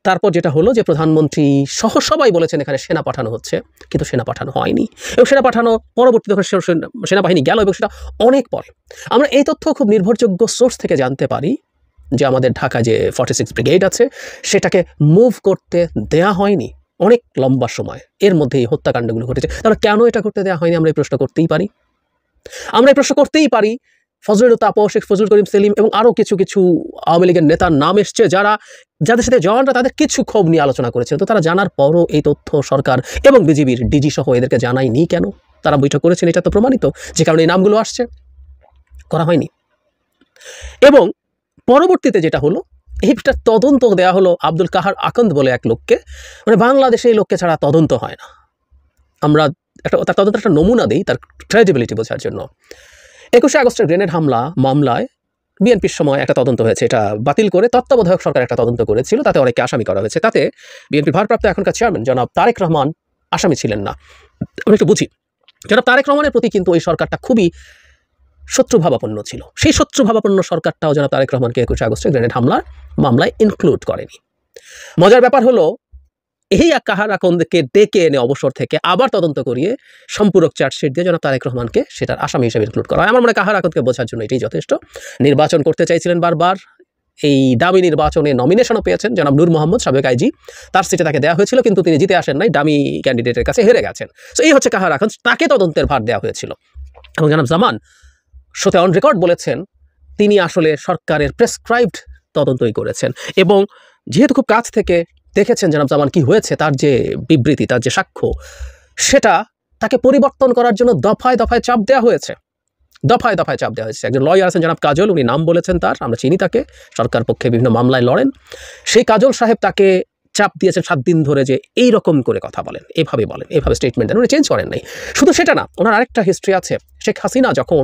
তারপর যেটা হলো যে প্রধানমন্ত্রী সহ সবাই বলেছেন এখানে সেনা পাঠানো হচ্ছে, কিন্তু সেনা পাঠানো হয়নি, এবং সেনা পাঠানো পরবর্তী যখন সেনাবাহিনী গেল, এবং সেটা অনেক পরে। আমরা এই তথ্য খুব নির্ভরযোগ্য সোর্স থেকে জানতে পারি যে আমাদের ঢাকা যে 46 ব্রিগেড আছে, সেটাকে মুভ করতে দেয়া হয়নি অনেক লম্বা সময়, এর মধ্যে এই হত্যাকাণ্ডগুলো ঘটেছে। তাহলে কেন এটা করতে দেওয়া হয়নি আমরা এই প্রশ্ন করতেই পারি। ফজলুল তাপস, শেখ ফজলুল করিম সেলিম এবং আরও কিছু আওয়ামী লীগের নেতার নাম এসছে, যাদের সাথে জওয়ানরা তাদের কিছু ক্ষোভ নিয়ে আলোচনা করেছিল। তো তারা জানার পরও এই তথ্য সরকার এবং বিজিবির ডিজি সহ এদেরকে জানায়নি কেন? তারা বৈঠক করেছেন, এটা তো প্রমাণিত, যে কারণে এই নামগুলো আসছে, করা হয়নি। এবং পরবর্তীতে যেটা হলো, এইটার তদন্ত দেওয়া হলো আব্দুল কাহার আকন্দ বলে এক লোককে, মানে বাংলাদেশে এই লোককে ছাড়া তদন্ত হয় না। আমরা তার তদন্ত একটা নমুনা দিই তার ক্রেডিবিলিটি বোঝার জন্য। 21শে আগস্টের গ্রেনেড হামলা মামলায় বিএনপির সময় একটা তদন্ত হয়েছে, এটা বাতিল করে তত্ত্বাবধায়ক সরকার একটা তদন্ত করেছিল, তাতে অনেককে আসামি করা হয়েছে। তাতে বিএনপির ভারপ্রাপ্ত এখনকার চেয়ারম্যান জনাব তারেক রহমান আসামি ছিলেন না। আমি একটু বুঝি, জনাব তারেক রহমানের প্রতি কিন্তু ওই সরকারটা খুবই শত্রুভাবাপন্ন ছিল। সেই শত্রুভাবাপন্ন সরকারটাও জনাব তারেক রহমানকে 21শে আগস্টের গ্রেনেড হামলার মামলায় ইনক্লুড করেনি। মজার ব্যাপার হলো, এই কাহার আকন্দকে ডেকে এনে অবসর থেকে আবার তদন্ত করিয়ে সম্পূরক চার্জশিট দিয়ে জনাব তারেক রহমানকে সেটার আসামি হিসেবে ইনক্লুড করা হয়। আমার মনে হয় কাহার আকন্দকে বোঝার জন্য এটাই যথেষ্ট। নির্বাচন করতে চাইছিলেন বারবার, এই দামি নির্বাচনে নমিনেশনও পেয়েছেন জনাব নূর মোহাম্মদ, সাবেক আইজি। তার সিটে তাকে দেওয়া হয়েছিল, কিন্তু তিনি জিতে আসেন নাই, দামি ক্যান্ডিডেটের কাছে হেরে গেছেন। সো এই হচ্ছে কাহার। এখন তাকে তদন্তের ভার দেওয়া হয়েছিল এবং জনাব জামান শোতে অন রেকর্ড বলেছেন তিনি আসলে সরকারের প্রেসক্রাইবড তদন্তই করেছেন, এবং যেহেতু খুব কাছ থেকে দেখেছেন জনাব জামান কি হয়েছে, তার যে বিবৃতি, তার যে সাক্ষ্য, সেটা তাকে পরিবর্তন করার জন্য দফায় দফায় চাপ দেওয়া হয়েছে, দফায় দফায় চাপ দেওয়া হয়েছে। একজন লয়ার আছেন জনাব কাজল, উনি নাম বলেছেন তার, আমরা চিনি তাকে, সরকার পক্ষে বিভিন্ন মামলায় লড়েন। সেই কাজল সাহেব তাকে চাপ দিয়েছেন 7 দিন ধরে যে এই রকম করে কথা বলেন, এভাবে বলেন, এভাবে স্টেটমেন্ট দেন। উনি চেঞ্জ করেন নাই। শুধু সেটা না, ওনার আরেকটা হিস্ট্রি আছে। শেখ হাসিনা যখন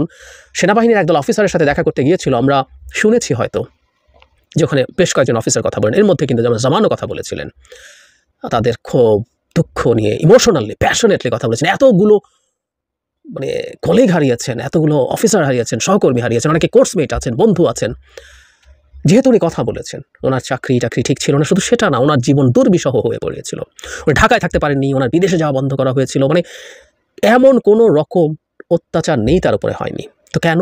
সেনাবাহিনীর একদল অফিসারের সাথে দেখা করতে গিয়েছিল, আমরা শুনেছি হয়তো, যেখানে বেশ কয়েকজন অফিসার কথা বলেন, এর মধ্যে কিন্তু যেমন জামানও কথা বলেছিলেন, তাদের ক্ষোভ দুঃখ নিয়ে ইমোশনালি প্যাশনেটলি কথা বলেছেন। এতগুলো মানে কলিগ হারিয়েছেন, এতগুলো অফিসার হারিয়েছেন, সহকর্মী হারিয়েছেন, অনেকে কোর্সমেট আছেন, বন্ধু আছেন। যেহেতু উনি কথা বলেছেন, ওনার চাকরি ঠিক ছিল না, শুধু সেটা না, ওনার জীবন দুর্বিষহ হয়ে পড়েছিল। উনি ঢাকায় থাকতে পারেননি, ওনার বিদেশে যাওয়া বন্ধ করা হয়েছিল, মানে এমন কোনো রকম অত্যাচার নেই তার উপরে হয়নি। তো কেন?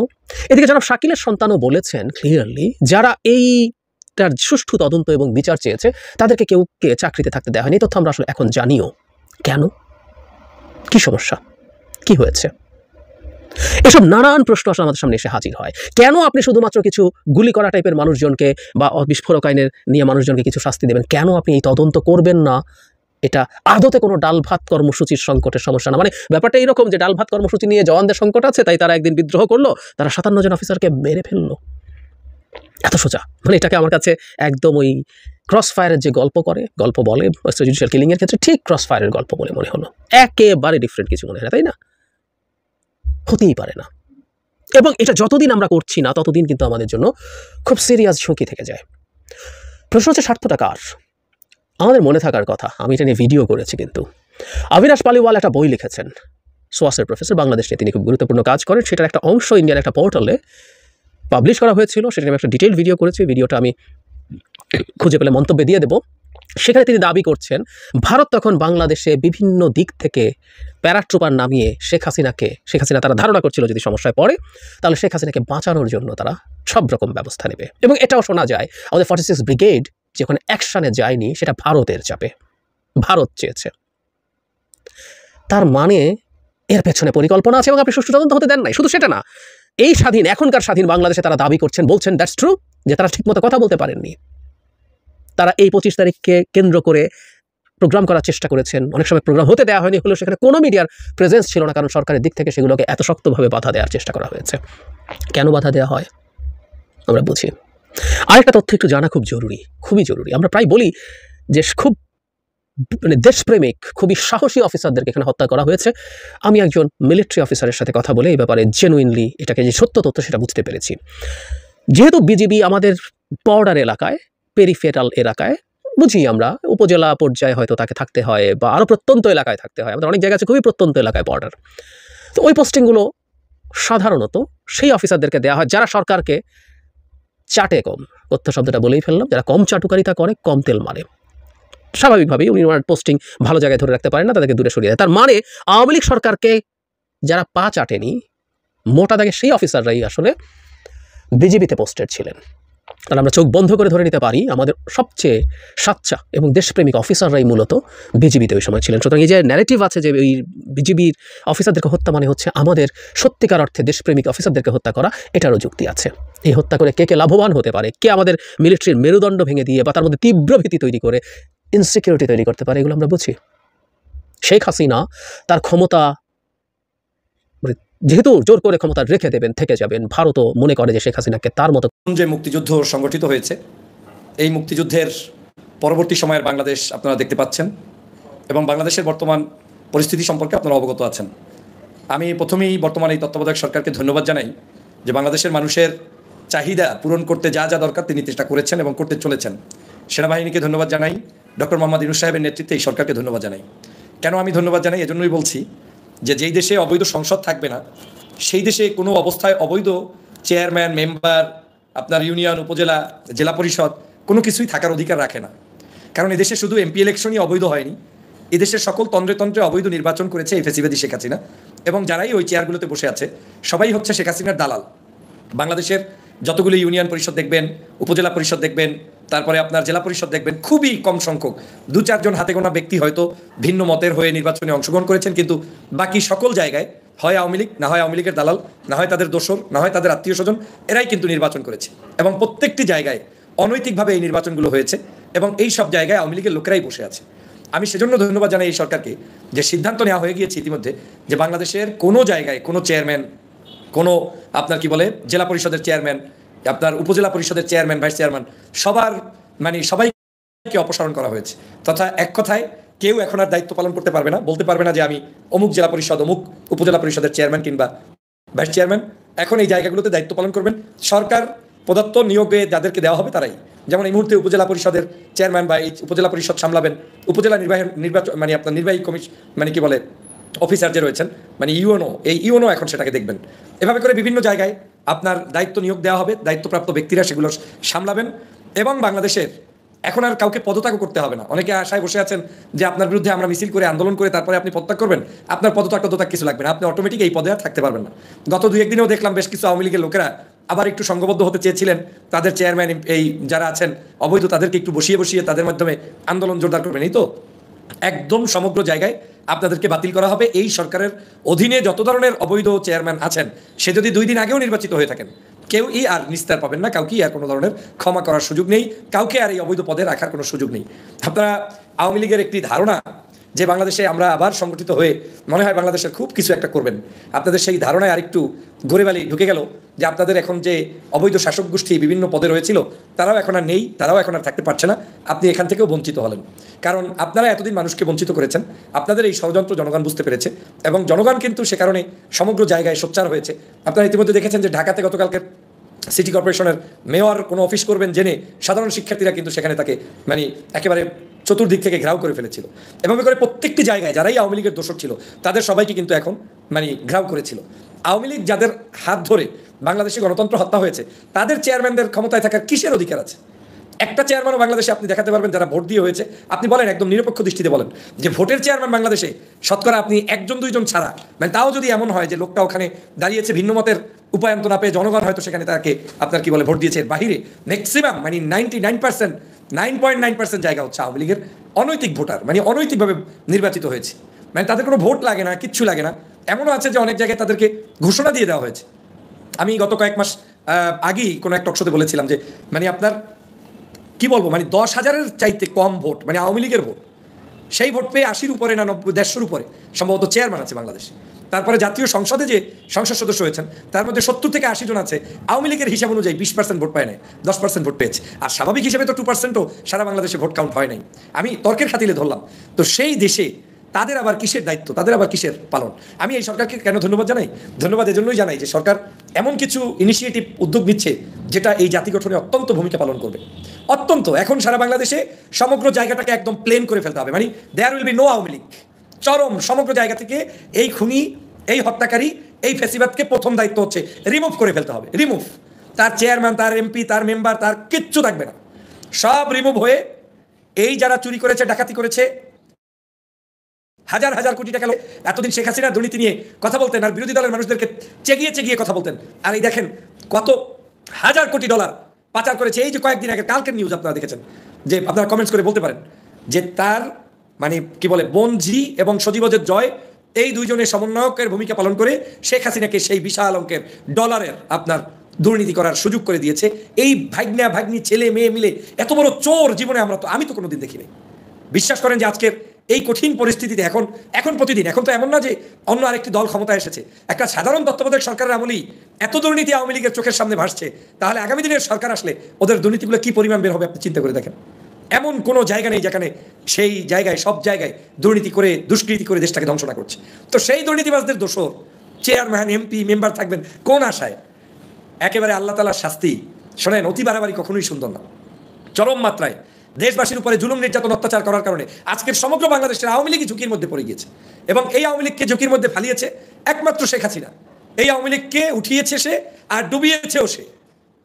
এদিকে জনাব শাকিলের সন্তানও বলেছেন ক্লিয়ারলি, যারা এইটার সুষ্ঠু তদন্ত এবং বিচার চেয়েছে তাদেরকে কেউকে চাকরিতে থাকতে দেওয়া হয়নি। তথ্য আমরা আসলে এখন জানিও। কেন? কি সমস্যা? কি হয়েছে? এসব নানান প্রশ্ন আসলে আমাদের সামনে এসে হাজির হয়। কেন আপনি শুধুমাত্র কিছু গুলি করা টাইপের মানুষজনকে বা বিস্ফোরক আইনের নিয়ে মানুষজনকে কিছু শাস্তি দেবেন? কেন আপনি এই তদন্ত করবেন না? এটা আদতে কোনো ডাল ভাত কর্মসূচির সংকটের সমস্যা না। মানে ব্যাপারটা এইরকম যে ডাল ভাত কর্মসূচি নিয়ে জওয়ানদের সংকট আছে, তাই তারা একদিন বিদ্রোহ করলো, তারা 57 জন অফিসারকে মেরে ফেললো। এত সোজা। মানে এটাকে আমার কাছে একদম ওই ক্রস ফায়ারের যে গল্প বলে জুডিশিয়াল কিলিং এর ক্ষেত্রে, ঠিক ক্রস ফায়ারের গল্প বলে মনে হলো। একেবারে ডিফারেন্ট কিছু মনে হয় না, তাই না? হতেই পারে না। এবং এটা যতদিন আমরা করছি না, ততদিন কিন্তু আমাদের জন্য খুব সিরিয়াস ঝুঁকি থেকে যায়। প্রশ্ন হচ্ছে স্বার্থটা কার? আমাদের মনে থাকার কথা, আমি এটা নিয়ে ভিডিও করেছি কিন্তু। অবিনাশ পালিওয়াল একটা বই লিখেছেন, সোয়াসের প্রফেসর, বাংলাদেশ নিয়ে তিনি খুব গুরুত্বপূর্ণ কাজ করেন। সেটার একটা অংশ ইন্ডিয়ার একটা পোর্টালে পাবলিশ করা হয়েছিল, সেটা আমি একটা ডিটেইল ভিডিও করেছি। ভিডিওটা আমি খুঁজে পেলে মন্তব্যে দিয়ে দেব। সেখানে তিনি দাবি করছেন ভারত তখন বাংলাদেশে বিভিন্ন দিক থেকে প্যারাট্রুপার নামিয়ে শেখ হাসিনা তারা ধারণা করছিল যদি সমস্যায় পড়ে তাহলে শেখ হাসিনাকে বাঁচানোর জন্য তারা সব রকম ব্যবস্থা নেবে। এবং এটাও শোনা যায় আমাদের 46 ব্রিগেড যখন অ্যাকশনে যায়নি, সেটা ভারতের চাপে, ভারত চেয়েছে। তার মানে এর পেছনে পরিকল্পনা আছে এবং আপনি সুষ্ঠু তদন্ত হতে দেন নাই। শুধু সেটা না, এই এখনকার স্বাধীন বাংলাদেশে তারা দাবি বলছেন দ্যাটস ট্রু, যে তারা ঠিকমতো কথা বলতে পারেননি। তারা এই 25 তারিখকে কেন্দ্র করে প্রোগ্রাম করার চেষ্টা করেছেন, অনেক সময় প্রোগ্রাম হতে দেওয়া হয়নি, হলেও সেখানে কোনো মিডিয়ার প্রেজেন্স ছিল না, কারণ সরকারের দিক থেকে সেগুলোকে এত শক্তভাবে বাধা দেওয়ার চেষ্টা করা হয়েছে। কেন বাধা দেওয়া হয় আমরা বুঝি। আরেকটা তথ্য একটু জানা খুব জরুরি, খুবই জরুরি। আমরা প্রায় বলি যে খুব মানে দেশপ্রেমিক, খুবই সাহসী অফিসারদেরকে এখানে হত্যা করা হয়েছে। আমি একজন মিলিটারি অফিসারের সাথে কথা বলে এই ব্যাপারে জেনুইনলি এটাকে যে সত্য তথ্য সেটা বুঝতে পেরেছি। যেহেতু বিজিবি আমাদের বর্ডার এলাকায়, পেরিফেরাল এলাকায়, বুঝি আমরা উপজেলা পর্যায়ে হয়তো তাকে থাকতে হয় বা আরও প্রত্যন্ত এলাকায় থাকতে হয়, আমাদের অনেক জায়গা আছে খুবই প্রত্যন্ত এলাকায় বর্ডার। তো ওই পোস্টিংগুলো সাধারণত সেই অফিসারদেরকে দেওয়া হয় যারা সরকারকে চাটে কম, তথ্য শব্দটা বলেই ফেললাম, যারা কম চাটুকারিতা করে, কম তেল মারে। স্বাভাবিকভাবেই উনি ওনার পোস্টিং ভালো জায়গায় ধরে রাখতে পারেন না, তাদেরকে দূরে সরিয়ে দেয়। তার মানে আওয়ামী লীগ সরকারকে যারা পা চাটেনি, মোটা দাগে সেই অফিসাররাই আসলে বিজিবিতে পোস্টেড ছিলেন। তাহলে আমরা চোখ বন্ধ করে ধরে নিতে পারি আমাদের সবচেয়ে সাচ্চা এবং দেশপ্রেমিক অফিসাররাই মূলত বিজিবিতে ওই সময় ছিলেন। সুতরাং এই যে ন্যারেটিভ আছে যে ওই বিজিবির অফিসারদেরকে হত্যা মানে হচ্ছে আমাদের সত্যিকার অর্থে দেশপ্রেমিক অফিসারদেরকে হত্যা করা, এটারও যুক্তি আছে। এই হত্যা করে কে লাভবান হতে পারে, কে আমাদের মিলিটারির মেরুদণ্ড ভেঙে দিয়ে বা তার মধ্যে তীব্র ভীতি তৈরি করে ইনসিকিউরিটি তৈরি করতে পারে, এগুলো আমরা বুঝি। শেখ হাসিনা তার ক্ষমতা যেহেতু জোর করে ক্ষমতা রেখে দেবেন, থেকে যাবেন, ভারতও মনে করে যে শেখ হাসিনাকে তার মতো। যে মুক্তিযুদ্ধ সংগঠিত হয়েছে, এই মুক্তিযুদ্ধের পরবর্তী সময়ের বাংলাদেশ আপনারা দেখতে পাচ্ছেন এবং বাংলাদেশের বর্তমান পরিস্থিতি সম্পর্কে আপনারা অবগত আছেন। আমি প্রথমেই বর্তমান এই তত্ত্বাবধায়ক সরকারকে ধন্যবাদ জানাই যে বাংলাদেশের মানুষের চাহিদা পূরণ করতে যা যা দরকার তিনি চেষ্টা করেছেন এবং করতে চলেছেন। সেনাবাহিনীকে ধন্যবাদ জানাই, ডক্টর মোহাম্মদ ইউনূস সাহেবের নেতৃত্বে এই সরকারকে ধন্যবাদ জানাই। কেন আমি ধন্যবাদ জানাই? এজন্যই বলছি যে যেই দেশে অবৈধ সংসদ থাকবে না, সেই দেশে কোনো অবস্থায় অবৈধ চেয়ারম্যান, মেম্বার, আপনার ইউনিয়ন, উপজেলা, জেলা পরিষদ কোনো কিছুই থাকার অধিকার রাখে না। কারণ এদেশে শুধু এমপি ইলেকশনই অবৈধ হয়নি, এদেশের সকল তন্ত্রে অবৈধ নির্বাচন করেছে এই ফ্যাসিবাদী শেখ হাসিনা, এবং যারাই ওই চেয়ারগুলোতে বসে আছে সবাই হচ্ছে শেখ হাসিনার দালাল। বাংলাদেশের যতগুলি ইউনিয়ন পরিষদ দেখবেন, উপজেলা পরিষদ দেখবেন, তারপরে আপনার জেলা পরিষদ দেখবেন, খুবই কম সংখ্যক 2-4 জন হাতে গোনা ব্যক্তি হয়তো ভিন্ন মতের হয়ে নির্বাচনে অংশগ্রহণ করেছেন, কিন্তু বাকি সকল জায়গায় হয় আওয়ামী লীগ, না হয় আওয়ামী লীগের দালাল, না হয় তাদের দোসর, না হয় তাদের আত্মীয় স্বজন, এরাই কিন্তু নির্বাচন করেছে। এবং প্রত্যেকটি জায়গায় অনৈতিকভাবে এই নির্বাচনগুলো হয়েছে এবং এই সব জায়গায় আওয়ামী লীগের লোকেরাই বসে আছে। আমি সেজন্য ধন্যবাদ জানাই এই সরকারকে যে সিদ্ধান্ত নেওয়া হয়ে গিয়েছে ইতিমধ্যে যে বাংলাদেশের কোনো জায়গায় কোনো চেয়ারম্যান, কোনো আপনার কি বলে জেলা পরিষদের চেয়ারম্যান, আপনার উপজেলা পরিষদের চেয়ারম্যান, ভাইস চেয়ারম্যান, সবাইকে অপসারণ করা হয়েছে। তথা এক কথায় কেউ এখন আর দায়িত্ব পালন করতে পারবে না, বলতে পারবে না যে আমি অমুক জেলা পরিষদ, অমুক উপজেলা পরিষদের চেয়ারম্যান কিংবা ভাইস চেয়ারম্যান। এখন এই জায়গাগুলোতে দায়িত্ব পালন করবেন সরকার প্রদত্ত নিয়োগে যাদেরকে দেওয়া হবে তারাই। যেমন এই মুহূর্তে উপজেলা পরিষদের চেয়ারম্যান বা এই উপজেলা পরিষদ সামলাবেন উপজেলা নির্বাচন মানে আপনার নির্বাহী কমিশন মানে কি বলে অফিসার যে রয়েছেন মানে ইউএনও, এই ইউএনও এখন সেটাকে দেখবেন। এভাবে করে বিভিন্ন জায়গায় আপনার দায়িত্ব নিয়োগ দেওয়া হবে, দায়িত্বপ্রাপ্ত ব্যক্তিরা সেগুলো সামলাবেন। এবং বাংলাদেশের এখন আর কাউকে পদত্যাগ করতে হবে না। অনেকে আশায় বসে আছেন যে আপনার বিরুদ্ধে আমরা মিছিল করে আন্দোলন করে তারপরে আপনি পদত্যাগ করবেন, আপনার পদত্যাগ কিছু লাগবে না, আপনি অটোমেটিক এই পদে আর থাকতে পারবেন না। গত 2-1 দিনেও দেখলাম বেশ কিছু আওয়ামী লীগের লোকেরা আবার একটু সংঘবদ্ধ হতে চেয়েছিলেন, তাদের চেয়ারম্যান এই যারা আছেন অবৈধ তাদেরকে একটু বসিয়ে তাদের মাধ্যমে আন্দোলন জোরদার করবেন। এই তো একদম সমগ্র জায়গায় আপনাদেরকে বাতিল করা হবে। এই সরকারের অধীনে যত ধরনের অবৈধ চেয়ারম্যান আছেন, সে যদি 2 দিন আগেও নির্বাচিত হয়ে থাকেন, কেউই আর নিস্তার পাবেন না, কাউকেই আর কোনো ধরনের ক্ষমা করার সুযোগ নেই, কাউকে আর এই অবৈধ পদে রাখার কোনো সুযোগ নেই। আপনারা আওয়ামী লীগের একটি ধারণা যে বাংলাদেশে আমরা আবার সংগঠিত হয়ে মনে হয় বাংলাদেশের খুব কিছু একটা করবেন, আপনাদের সেই ধারণায় আরেকটু গড়েবালি ঢুকে গেল যে আপনাদের এখন যে অবৈধ শাসক গোষ্ঠী বিভিন্ন পদে রয়েছিল তারাও এখন আর নেই, তারাও এখন আর থাকতে পারছে না, আপনি এখান থেকেও বঞ্চিত হলেন। কারণ আপনারা এতদিন মানুষকে বঞ্চিত করেছেন, আপনাদের এই ষড়যন্ত্র জনগণ বুঝতে পেরেছে এবং জনগণ কিন্তু সে কারণে সমগ্র জায়গায় সোচ্চার হয়েছে। আপনারা ইতিমধ্যে দেখেছেন যে ঢাকাতে গতকালকে সিটি কর্পোরেশনের মেয়র কোনো অফিস করবেন জেনে সাধারণ শিক্ষার্থীরা কিন্তু সেখানে তাকে মানে একেবারে চতুর্দিক থেকে ঘেরাও করে ফেলেছিল। এভাবে করে প্রত্যেকটি জায়গায় যারাই আওয়ামী লীগের দোষর ছিল তাদের সবাইকে কিন্তু এখন মানে ঘেরাও করেছিল। আওয়ামী লীগ যাদের হাত ধরে বাংলাদেশে গণতন্ত্র হত্যা হয়েছে তাদের চেয়ারম্যানদের ক্ষমতায় থাকার কিসের অধিকার আছে? একটা চেয়ারম্যানও বাংলাদেশে আপনি দেখাতে পারবেন যারা ভোট দিয়ে হয়েছে? আপনি বলেন একদম নিরপেক্ষ দৃষ্টিতে বলেন যে ভোটের চেয়ারম্যান বাংলাদেশে শতকরা আপনি 1-2 জন ছাড়া, মানে তাও যদি এমন হয় যে লোকটা ওখানে দাঁড়িয়েছে ভিন্ন মতের উপায়ন্ত না পেয়ে জনগণ হয়তো সেখানে তাকে আপনার কি বলে ভোট দিয়েছে, বাহিরে ম্যাক্সিমাম মানে 99% 9.9% জায়গা হচ্ছে আওয়ামী লীগের অনৈতিক ভোটার, মানে অনৈতিকভাবে নির্বাচিত হয়েছে, মানে তাদের কোনো ভোট লাগে না, কিচ্ছু লাগে না। এমনও আছে যে অনেক জায়গায় তাদেরকে ঘোষণা দিয়ে দেওয়া হয়েছে। আমি গত কয়েক মাস আগেই কোনো এক টকশোতে বলেছিলাম যে মানে আপনার কি বলবো মানে 10,000-এর চাইতে কম ভোট মানে আওয়ামী লীগের ভোট, সেই ভোট পেয়ে 80-র উপরে না 90-150-র উপরে সম্ভবত চেয়ারম্যান আছে বাংলাদেশে। তারপরে জাতীয় সংসদে যে সংসদ সদস্য হয়েছেন তার মধ্যে 70 থেকে 80 জন আছে আওয়ামী লীগের হিসাব অনুযায়ী 20% ভোট পায় নাই, 10% ভোট পেয়েছে। আর স্বাভাবিক হিসেবে তো 2%ও সারা বাংলাদেশে ভোট কাউন্ট হয় নাই। আমি তর্কের খাতিরে ধরলাম। তো সেই দেশে তাদের আবার কিসের দায়িত্ব, তাদের আবার কিসের পালন? আমি এই সরকারকে কেন ধন্যবাদ জানাই? ধন্যবাদ এজন্যই জানাই যে সরকার এমন কিছু ইনিশিয়েটিভ উদ্যোগ নিচ্ছে যেটা এই জাতি গঠনে অত্যন্ত ভূমিকা পালন করবে। অত্যন্ত এখন সারা বাংলাদেশে সমগ্র জায়গাটাকে একদম প্লেন করে ফেলতে হবে, মানে there will be no Awami League. চরম সমগ্র জায়গা থেকে এই খুনি, এই হত্যাকারী, এই ফ্যাসিবাদকে প্রথম দায়িত্ব হচ্ছে রিমুভ করে ফেলতে হবে। রিমুভ, তার চেয়ারম্যান, তার এমপি, তার মেম্বার, তার কিচ্ছু থাকবে না, সব রিমুভ হয়ে এই যারা চুরি করেছে, ডাকাতি করেছে, হাজার হাজার কোটি টাকা এতদিন শেখ হাসিনা দুর্নীতি নিয়ে কথা বলতেন আর বিরোধী দলের মানুষদেরকে চেগিয়ে কথা বলতেন, আর এই দেখেন কত হাজার কোটি ডলার পাচার করেছে। এই যে কয়েকদিন আগে কালকের নিউজ আপনারা দেখেছেন, যে আপনারা কমেন্টস করে বলতে পারেন যে তার মানে কি বলে বনজি এবং সজীবজের জয়, এই 2 জনের সমন্বয়কের ভূমিকা পালন করে শেখ হাসিনাকে সেই বিশাল অঙ্কের ডলারের আপনার দুর্নীতি করার সুযোগ করে দিয়েছে। এই ভাগ্নি ছেলে মেয়ে মিলে এত বড় চোর জীবনে আমি তো কোনোদিন দেখিনি। বিশ্বাস করেন যে আজকের এই কঠিন পরিস্থিতিতে এখন প্রতিদিন, এখন তো এমন না যে অন্য আরেকটি দল ক্ষমতায় এসেছে, একটা সাধারণ তত্ত্বাবধায়ক সরকারের আমলেই এত দুর্নীতি আওয়ামী লীগের চোখের সামনে ভাসছে, তাহলে আগামী দিনের সরকার আসলে ওদের দুর্নীতিগুলো কি পরিমাণ বের হবে আপনি চিন্তা করে দেখেন। এমন কোনো জায়গা নেই যেখানে সেই জায়গায় সব জায়গায় দুর্নীতি করে দুষ্কৃতি করে দেশটাকে ধ্বংস না করছে। তো সেই দুর্নীতিবাজদের দোষর চেয়ারম্যান, এমপি, মেম্বার থাকবেন কোন আশায়? একেবারে আল্লাহ তাআলার শাস্তি। শোনেন, অতি বাড়াবাড়ি কখনোই সুন্দর না। চরম মাত্রায় দেশবাসীর উপরে জুলুম নির্যাতন অত্যাচার করার কারণে আজকের সমগ্র বাংলাদেশের আওয়ামী লীগই ঝুঁকির মধ্যে পড়ে গিয়েছে, এবং এই আওয়ামী লীগকে ঝুঁকির মধ্যে ফালিয়েছে একমাত্র শেখ হাসিনা। এই আওয়ামী লীগকে উঠিয়েছে সে আর ডুবিয়েছেও সে।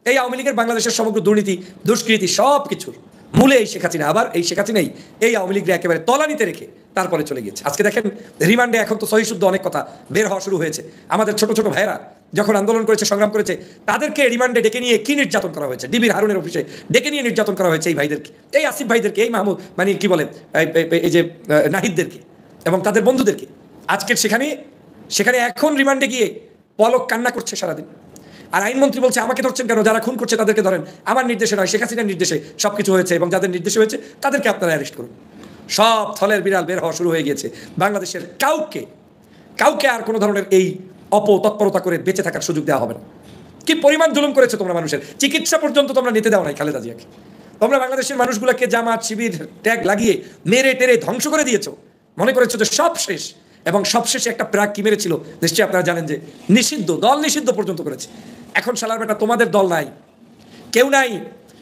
এই আওয়ামী লীগের বাংলাদেশের সমগ্র দুর্নীতি দুষ্কৃতি সব কিছুর মূলে এই শেখ হাসিনা, আবার এই শেখ হাসিনাই এই আওয়ামী লীগরা একেবারে তলানিতে রেখে তারপরে চলে গিয়েছে। আজকে দেখেন রিমান্ডে এখন তো সহি শুদ্ধ অনেক কথা বের হওয়া শুরু হয়েছে। আমাদের ছোট ছোট ভাইয়েরা যখন আন্দোলন করেছে, সংগ্রাম করেছে, তাদেরকে রিমান্ডে ডেকে নিয়ে কি নির্যাতন করা হয়েছে, ডিবির হারুনের অফিসে ডেকে নিয়ে নির্যাতন করা হয়েছে এই ভাইদেরকে, এই আসিফ ভাইদেরকে, এই মাহমুদ মানে কি বলে এই যে নাহিদদেরকে এবং তাদের বন্ধুদেরকে। আজকের সেখানে এখন রিমান্ডে গিয়ে পলক কান্না করছে সারাদিন। আর আইনমন্ত্রী বলছে আমাকে ধরছেন কেন, যারা খুন করছে তাদেরকে ধরেন, আমার নির্দেশে নয়, শেখ হাসিনার নির্দেশে সবকিছু হয়েছে এবং যাদের নির্দেশে হয়েছে তাদেরকে আপনারা অ্যারেস্ট করুন। সব থলের বিড়াল বের হওয়া শুরু হয়ে গিয়েছে। বাংলাদেশের কাউকে আর কোনো ধরনের এই অপতৎপরতা করে বেঁচে থাকার সুযোগ দেওয়া হবে না। কি পরিমাণ জুলুম করেছে তোমরা, মানুষের চিকিৎসা পর্যন্ত তোমরা নিতে দাও নাই খালেদা জিয়াকে। তোমরা বাংলাদেশের মানুষগুলোকে জামাত শিবির ট্যাগ লাগিয়ে মেরে টেরে ধ্বংস করে দিয়েছো, মনে করেছো যে সব শেষ। এবং সবশেষে একটা প্রাগ কি মেরেছিল নিশ্চয়ই আপনারা জানেন, যে নিষিদ্ধ দল নিষিদ্ধ পর্যন্ত করেছে। এখন শালার বেটা তোমাদের দল নাই, কেউ নাই,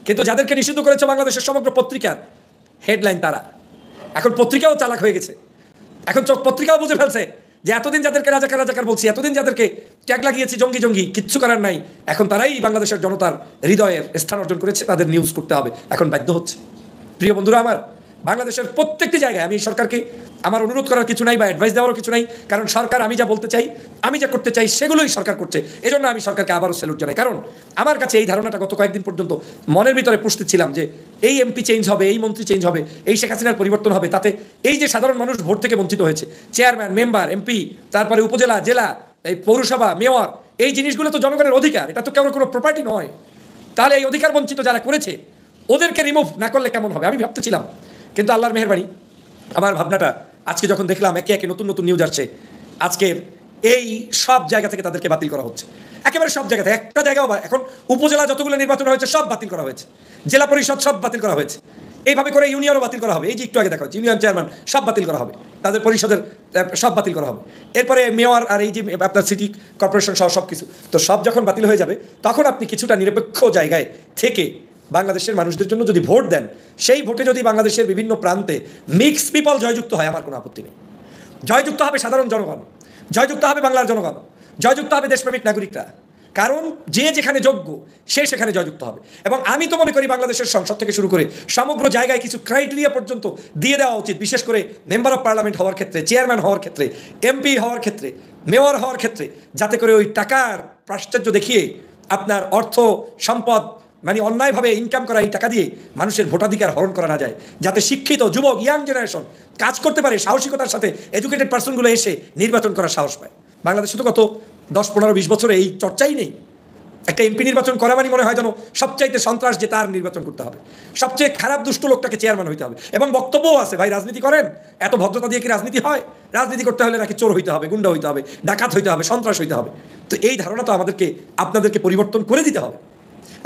কিন্তু যাদেরকে নিষিদ্ধ করেছে বাংলাদেশের সমগ্র পত্রিকার হেডলাইন তারা। এখন পত্রিকাও চালাক হয়ে গেছে, এখন পত্রিকাও বুঝে ফেলছে যে এতদিন যাদেরকে রাজাকার বলছি, এতদিন যাদেরকে ট্যাগ লাগিয়েছি জঙ্গি, কিচ্ছু করার নাই, এখন তারাই বাংলাদেশের জনতার হৃদয়ের স্থান অর্জন করেছে, তাদের নিউজ করতে হবে, এখন বাধ্য হচ্ছে। প্রিয় বন্ধুরা আমার, বাংলাদেশের প্রত্যেকটি জায়গায় আমি সরকারকে আমার অনুরোধ করার কিছু নাই বা অ্যাডভাইস দেওয়ারও কিছু নাই, কারণ সরকার আমি যা বলতে চাই, আমি যা করতে চাই সেগুলোই সরকার করছে। এজন্য আমি সরকারকে আবারও স্যালুট জানাই। কারণ আমার কাছে এই ধারণাটা গত কয়েকদিন পর্যন্ত মনের ভিতরে পুষতেছিলাম যে এই এমপি চেঞ্জ হবে, এই মন্ত্রী চেঞ্জ হবে, এই শেখ হাসিনার পরিবর্তন হবে, তাতে এই যে সাধারণ মানুষ ভোট থেকে বঞ্চিত হয়েছে, চেয়ারম্যান, মেম্বার, এমপি, তারপরে উপজেলা, জেলা, এই পৌরসভা, মেয়র, এই জিনিসগুলো তো জনগণের অধিকার, এটা তো কারোর কোনো প্রপার্টি নয়। তাহলে এই অধিকার বঞ্চিত যারা করেছে ওদেরকে রিমুভ না করলে কেমন হবে আমি ভাবতেছিলাম। কিন্তু আল্লাহর মেহেরবানি, আমার ভাবনাটা আজকে যখন দেখলাম একে একে নতুন নতুন নিউজ আসছে, আজকের এই সব জায়গা থেকে তাদেরকে বাতিল করা হচ্ছে, একেবারে সব জায়গাতে। একটা জায়গাও এখন উপজেলা যতগুলো নির্বাচন হয়েছে সব বাতিল করা হয়েছে, জেলা পরিষদ সব বাতিল করা হয়েছে, এইভাবে করে ইউনিয়নও বাতিল করা হবে। এই যে একটু আগে দেখা হচ্ছে ইউনিয়ন চেয়ারম্যান সব বাতিল করা হবে, তাদের পরিষদের সব বাতিল করা হবে। এরপরে মেয়র আর এই যে আপনার সিটি কর্পোরেশন সহ সব কিছু, তো সব যখন বাতিল হয়ে যাবে তখন আপনি কিছুটা নিরপেক্ষ জায়গায় থেকে বাংলাদেশের মানুষদের জন্য যদি ভোট দেন, সেই ভোটে যদি বাংলাদেশের বিভিন্ন প্রান্তে মিক্স পিপল জয়যুক্ত হয়, আমার কোনো আপত্তি নেই। জয়যুক্ত হবে সাধারণ জনগণ, জয়যুক্ত হবে বাংলার জনগণ, জয়যুক্ত হবে দেশপ্রেমিক নাগরিকরা, কারণ যে যেখানে যোগ্য সে সেখানে জয়যুক্ত হবে। এবং আমি তো মনে করি বাংলাদেশের সংসদ থেকে শুরু করে সমগ্র জায়গায় কিছু ক্রাইটেরিয়া পর্যন্ত দিয়ে দেওয়া উচিত, বিশেষ করে মেম্বার অফ পার্লামেন্ট হওয়ার ক্ষেত্রে, চেয়ারম্যান হওয়ার ক্ষেত্রে, এমপি হওয়ার ক্ষেত্রে, মেয়র হওয়ার ক্ষেত্রে, যাতে করে ওই টাকার প্রাশ্চার্য দেখিয়ে আপনার অর্থ সম্পদ মানে অন্যায়ভাবে ইনকাম করা এই টাকা দিয়ে মানুষের ভোটাধিকার হরণ করা না যায়, যাতে শিক্ষিত যুবক, ইয়াং জেনারেশন কাজ করতে পারে, সাহসিকতার সাথে এডুকেটেড পার্সনগুলো এসে নির্বাচন করার সাহস পায়। বাংলাদেশে তো গত 10-15-20 বছরে এই চর্চাই নেই। একটা এমপি নির্বাচন করা মানে মনে হয় যেন সবচাইতে সন্ত্রাস যে তার নির্বাচন করতে হবে, সবচেয়ে খারাপ দুষ্ট লোকটাকে চেয়ারম্যান হইতে হবে। এবং বক্তব্যও আছে, ভাই রাজনীতি করেন, এত ভদ্রতা দিয়ে কি রাজনীতি হয়? রাজনীতি করতে হলে নাকি চোর হইতে হবে, গুন্ডা হইতে হবে, ডাকাত হইতে হবে, সন্ত্রাস হইতে হবে। তো এই ধারণা তো আপনাদেরকে পরিবর্তন করে দিতে হবে।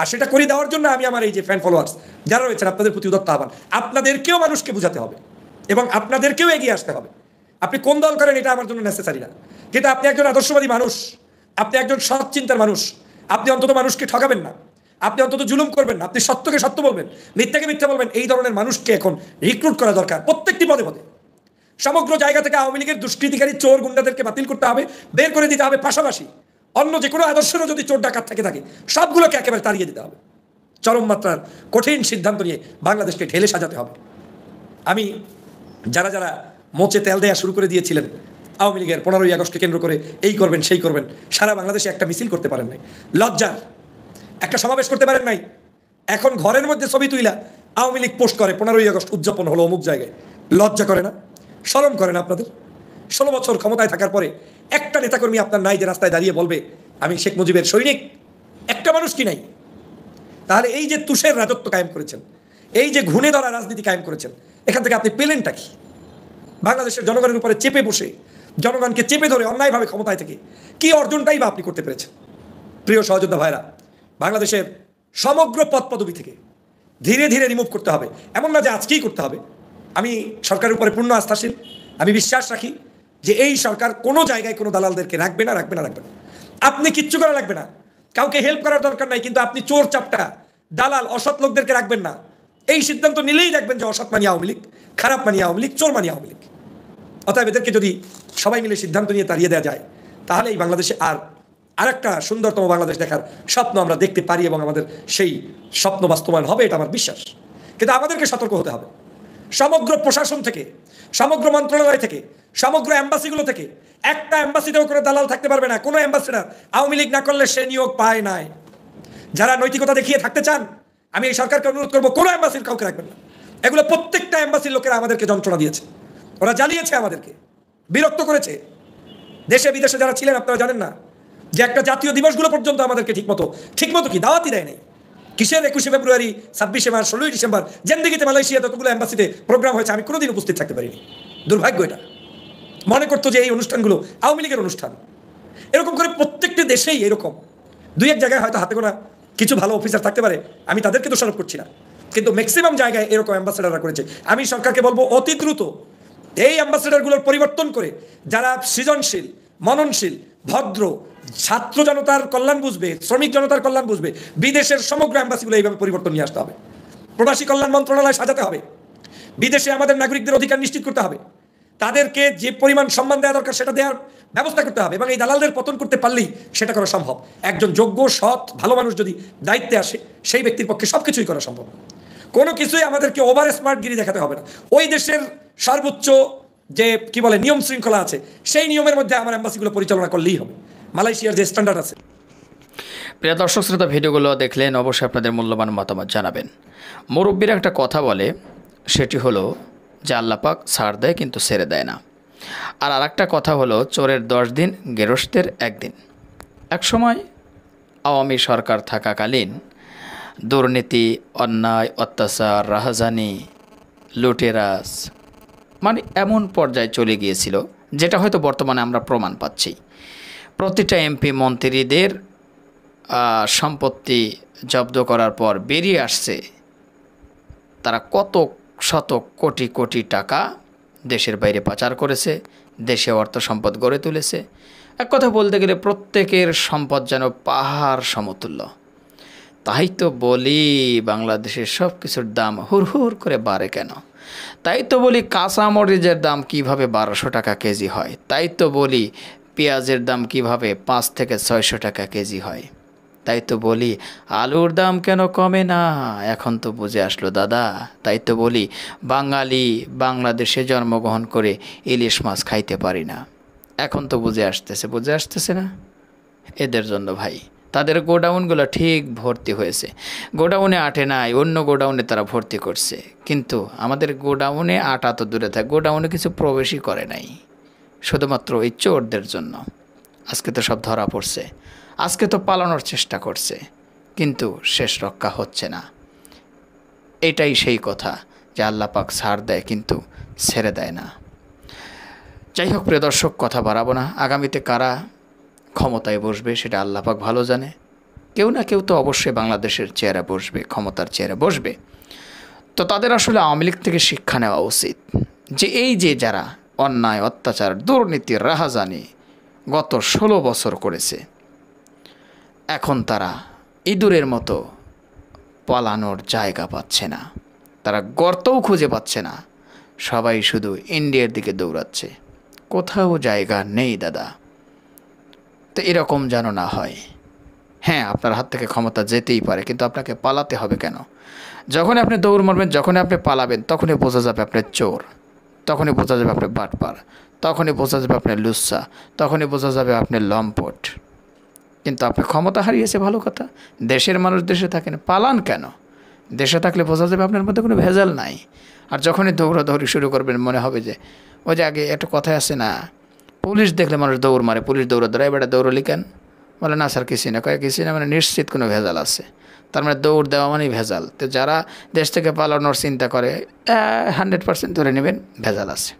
আর সেটা করে দেওয়ার জন্য আমি আমার এই যে ফ্যান ফলোয়ার্স যারা রয়েছেন আপনাদের প্রতি উদাত্ত আহ্বান, আপনাদেরকেও মানুষকে বোঝাতে হবে এবং আপনাদেরকেও এগিয়ে আসতে হবে। আপনি কোন দল করেন এটা আমার জন্য নেসেসারি না, কিন্তু আপনি একজন আদর্শবাদী মানুষ, আপনি একজন সৎ চিন্তার মানুষ, আপনি অন্তত মানুষকে ঠকাবেন না, আপনি অন্তত জুলুম করবেন না, আপনি সত্যকে সত্য বলবেন, মিথ্যাকে মিথ্যা বলবেন। এই ধরনের মানুষকে এখন রিক্রুট করা দরকার প্রত্যেকটি পদে পদে। সমগ্র জায়গা থেকে আওয়ামী লীগের দুষ্কৃতিকারী চোর গুন্ডাদেরকে বাতিল করতে হবে, বের করে দিতে হবে, পাশাপাশি অন্য যে কোনো আদর্শেরও যদি চোর ডাকাত থাকে সবগুলোকে একেবারে তাড়িয়ে দিতে হবে। চরম মাত্রার কঠিন সিদ্ধান্ত নিয়ে বাংলাদেশকে ঢেলে সাজাতে হবে। আমি যারা মোচে তেল দেয়া শুরু করে দিয়েছিলেন আওয়ামী লীগের 15ই আগস্টকে কেন্দ্র করে, এই করবেন সেই করবেন, সারা বাংলাদেশে একটা মিছিল করতে পারেন নাই, লজ্জার একটা সমাবেশ করতে পারেন নাই। এখন ঘরের মধ্যে ছবি তুইলা আওয়ামী লীগ পোস্ট করে 15ই আগস্ট উদযাপন হলো অমুক জায়গায়। লজ্জা করে না? শরম করে না আপনাদের? 16 বছর ক্ষমতায় থাকার পরে একটা নেতাকর্মী আপনার নাই যে রাস্তায় দাঁড়িয়ে বলবে আমি শেখ মুজিবের সৈনিক? একটা মানুষ কি নাই? তাহলে এই যে তুষের রাজত্ব কায়েম করেছেন, এই যে ঘুণে ধরা রাজনীতি কায়েম করেছেন, এখান থেকে আপনি পেলেনটা কি? বাংলাদেশের জনগণের উপরে চেপে বসে, জনগণকে চেপে ধরে অন্যায়ভাবে ক্ষমতায় থেকে কি অর্জনটাই বা আপনি করতে পেরেছেন? প্রিয় সহযোদ্ধা ভাইরা, বাংলাদেশের সমগ্র পদ পদবি থেকে ধীরে ধীরে রিমুভ করতে হবে। এমন না যে আজকেই করতে হবে। আমি সরকারের উপরে পূর্ণ আস্থাশীল, আমি বিশ্বাস রাখি যে এই সরকার কোনো জায়গায় কোনো দালালদেরকে রাখবে না। আপনি কিচ্ছু করা লাগবে না, কাউকে হেল্প করার দরকার নাই, কিন্তু আপনি চোর চাপটা, দালাল, অসৎ লোকদেরকে রাখবেন না। এই সিদ্ধান্ত নিলেই দেখবেন যে অসৎ মানি আওয়ামী লীগ, খারাপ মানি আওয়ামী লীগ, চোর মানি আওয়ামী লীগ। অতএব এদেরকে যদি সবাই মিলে সিদ্ধান্ত নিয়ে তাড়িয়ে দেওয়া যায়, তাহলে এই বাংলাদেশে আরেকটা সুন্দরতম বাংলাদেশ দেখার স্বপ্ন আমরা দেখতে পারি এবং আমাদের সেই স্বপ্ন বাস্তবায়ন হবে, এটা আমার বিশ্বাস। কিন্তু আমাদেরকে সতর্ক হতে হবে। সমগ্র প্রশাসন থেকে, সমগ্র মন্ত্রণালয় থেকে, সমগ্র এম্বাসিগুলো থেকে একটা এম্বাসিতেও কোনো দালাল থাকতে পারবে না। কোনো অ্যাম্বাসেডর আওয়ামী লীগ না করলে সে নিয়োগ পায় নাই। যারা নৈতিকতা দেখিয়ে থাকতে চান, আমি এই সরকারকে অনুরোধ করবো, কোনো এম্বাসির কাউকে রাখবেন না। এগুলো প্রত্যেকটা এম্বাসির লোকেরা আমাদেরকে যন্ত্রণা দিয়েছে, ওরা জ্বালিয়েছে, আমাদেরকে বিরক্ত করেছে। দেশে বিদেশে যারা ছিলেন আপনারা জানেন না যে একটা জাতীয় দিবসগুলো পর্যন্ত আমাদেরকে ঠিকমতো কি দাওয়াতই দেয় নাই। কিসের 21শে ফেব্রুয়ারি, 26শে মার্চ, 16ই ডিসেম্বর, জেন্দিগিতে মালয়েশিয়া ততগুলো এম্বাসিতে প্রোগ্রাম হয়েছে, আমি কোনোদিন উপস্থিত থাকতে পারিনি। দুর্ভাগ্য এটা। মনে করতো যে এই অনুষ্ঠানগুলো আওয়ামী লীগের অনুষ্ঠান। এরকম করে প্রত্যেকটি দেশেই এরকম দুই এক জায়গায় হয়তো হাতে গোনা কিছু ভালো অফিসার থাকতে পারে, আমি তাদেরকে দোষারোপ করছি না, কিন্তু ম্যাক্সিমাম জায়গায় এরকম অ্যাম্বাসেডাররা করেছে। আমি সরকারকে বলবো অতি দ্রুত এই অ্যাম্বাসেডারগুলোর পরিবর্তন করে যারা সৃজনশীল, মননশীল, ভদ্র, ছাত্র জনতার কল্যাণ বুঝবে, শ্রমিক জনতার কল্যাণ বুঝবে, বিদেশের সমগ্র অ্যাম্বাসিগুলো এইভাবে পরিবর্তন নিয়ে আসতে হবে। প্রবাসী কল্যাণ মন্ত্রণালয় সাজাতে হবে। বিদেশে আমাদের নাগরিকদের অধিকার নিশ্চিত করতে হবে। তাদেরকে যে পরিমাণ সম্মান দেওয়া দরকার সেটা দেওয়ার ব্যবস্থা করতে হবে, এবং এই দালালদের পতন করতে পারলেই সেটা করা সম্ভব। একজন যোগ্য, সৎ, ভালো মানুষ যদি দায়িত্বে আসে, সেই ব্যক্তির পক্ষে সবকিছুই করা সম্ভব। কোনো কিছুই আমাদেরকে ওভার স্মার্টগিরি দেখাতে হবে না। ওই দেশের সর্বোচ্চ যে কি বলে নিয়ম শৃঙ্খলা আছে, সেই নিয়মের মধ্যে আমার এম্বাসিগুলো পরিচালনা করলেই হবে। মালয়েশিয়ার যে স্ট্যান্ডার্ড আছে। প্রিয় দর্শক শ্রোতা, ভিডিওগুলো দেখলেন, অবশ্যই আপনাদের মূল্যবান মতামত জানাবেন। মুরব্বীরা একটা কথা বলে, সেটি হলো যে আল্লাহ পাক ছাড় দেয় কিন্তু ছেড়ে দেয় না। আর আরেকটা কথা হলো, চোরের 10 দিন, গেরস্তের 1 দিন। একসময় আওয়ামী সরকার থাকাকালীন দুর্নীতি, অন্যায়, অত্যাচার, রাহাজানি, লুটেরাজ মানে এমন পর্যায়ে চলে গিয়েছিল, যেটা হয়তো বর্তমানে আমরা প্রমাণ পাচ্ছি। প্রতিটা এমপি মন্ত্রীদের সম্পত্তি জব্দ করার পর বেরিয়ে আসছে তারা কত শত কোটি কোটি টাকা দেশের বাইরে পাচার করেছে, দেশে অর্থ সম্পদ গড়ে তুলেছে। এক কথা বলতে গেলে প্রত্যেকের সম্পদ যেন পাহাড় সমতুল্য। তাই তো বলি বাংলাদেশের সব কিছুর দাম হুড় করে বাড়ে কেন? তাই তো বলি কাঁচামরিচের দাম কিভাবে 1200 টাকা কেজি হয়। তাই তো বলি পেঁয়াজের দাম কিভাবে 5 থেকে 600 টাকা কেজি হয়। তাই তো বলি আলুর দাম কেন কমে না, এখন তো বুঝে আসলো দাদা। তাই তো বলি বাঙালি বাংলাদেশে জন্মগ্রহণ করে ইলিশ মাছ খাইতে পারি না, এখন তো বুঝে আসতেছে না। এদের জন্য ভাই, তাদের গোডাউনগুলো ঠিক ভর্তি হয়েছে, গোডাউনে আটে নাই, অন্য গোডাউনে তারা ভর্তি করছে। কিন্তু আমাদের গোডাউনে আটা তো দূরে থাকে, গোডাউনে কিছু প্রবেশই করে নাই, শুধুমাত্র এই চোরদের জন্য। আজকে তো সব ধরা পড়ছে, আজকে তো পালানোর চেষ্টা করছে, কিন্তু শেষ রক্ষা হচ্ছে না। এটাই সেই কথা যে আল্লাহ পাক ছাড় দেয় কিন্তু ছেড়ে দেয় না। যাই হোক প্রিয় দর্শক, কথা বাড়াবো না। আগামীতে কারা ক্ষমতায় বসবে সেটা আল্লাহ পাক ভালো জানে। কেউ না কেউ তো অবশ্যই বাংলাদেশের চেয়ারে বসবে, ক্ষমতার চেয়ারে বসবে। তো তাদের আসলে আওয়ামী লীগ থেকে শিক্ষা নেওয়া উচিত যে এই যে যারা অন্যায়, অত্যাচার, দুর্নীতি, রাহাজানি গত 16 বছর করেছে, এখন তারা ইঁদুরের মতো পালানোর জায়গা পাচ্ছে না, তারা গর্তও খুঁজে পাচ্ছে না, সবাই শুধু ইন্ডিয়ার দিকে দৌড়াচ্ছে, কোথাও জায়গা নেই দাদা। তো এরকম যেন না হয়। হ্যাঁ, আপনার হাত থেকে ক্ষমতা যেতেই পারে, কিন্তু আপনাকে পালাতে হবে কেন? যখন আপনি দৌড় মারবেন, যখন আপনি পালাবেন, তখনই বোঝা যাবে আপনি চোর, তখনই বোঝা যাবে আপনি বাটপার, তখনই বোঝা যাবে আপনি লুচ্চা, তখনই বোঝা যাবে আপনি লম্পট। কিন্তু আপনি ক্ষমতা হারিয়েছে, ভালো কথা, দেশের মানুষ দেশে থাকেন, পালান কেন? দেশে থাকলে বোঝা যাবে আপনার মধ্যে কোনো ভেজাল নাই। আর যখনই দৌড়াদৌড়ি শুরু করবেন, মনে হবে যে ওই যে আগে একটা কথাই আছে না, পুলিশ দেখলে মানুষ দৌড় মারে, পুলিশ দৌড়াদৌড়ায়, বেটা দৌড়লি কেন? বলে না স্যার কিছুই না, কিছুই না মানে নিশ্চিত কোনো ভেজাল আছে, তার মানে দৌড় দেওয়া মানেই ভেজাল। তো যারা দেশ থেকে পালানোর চিন্তা করে 100% ধরে নেবেন ভেজাল আছে।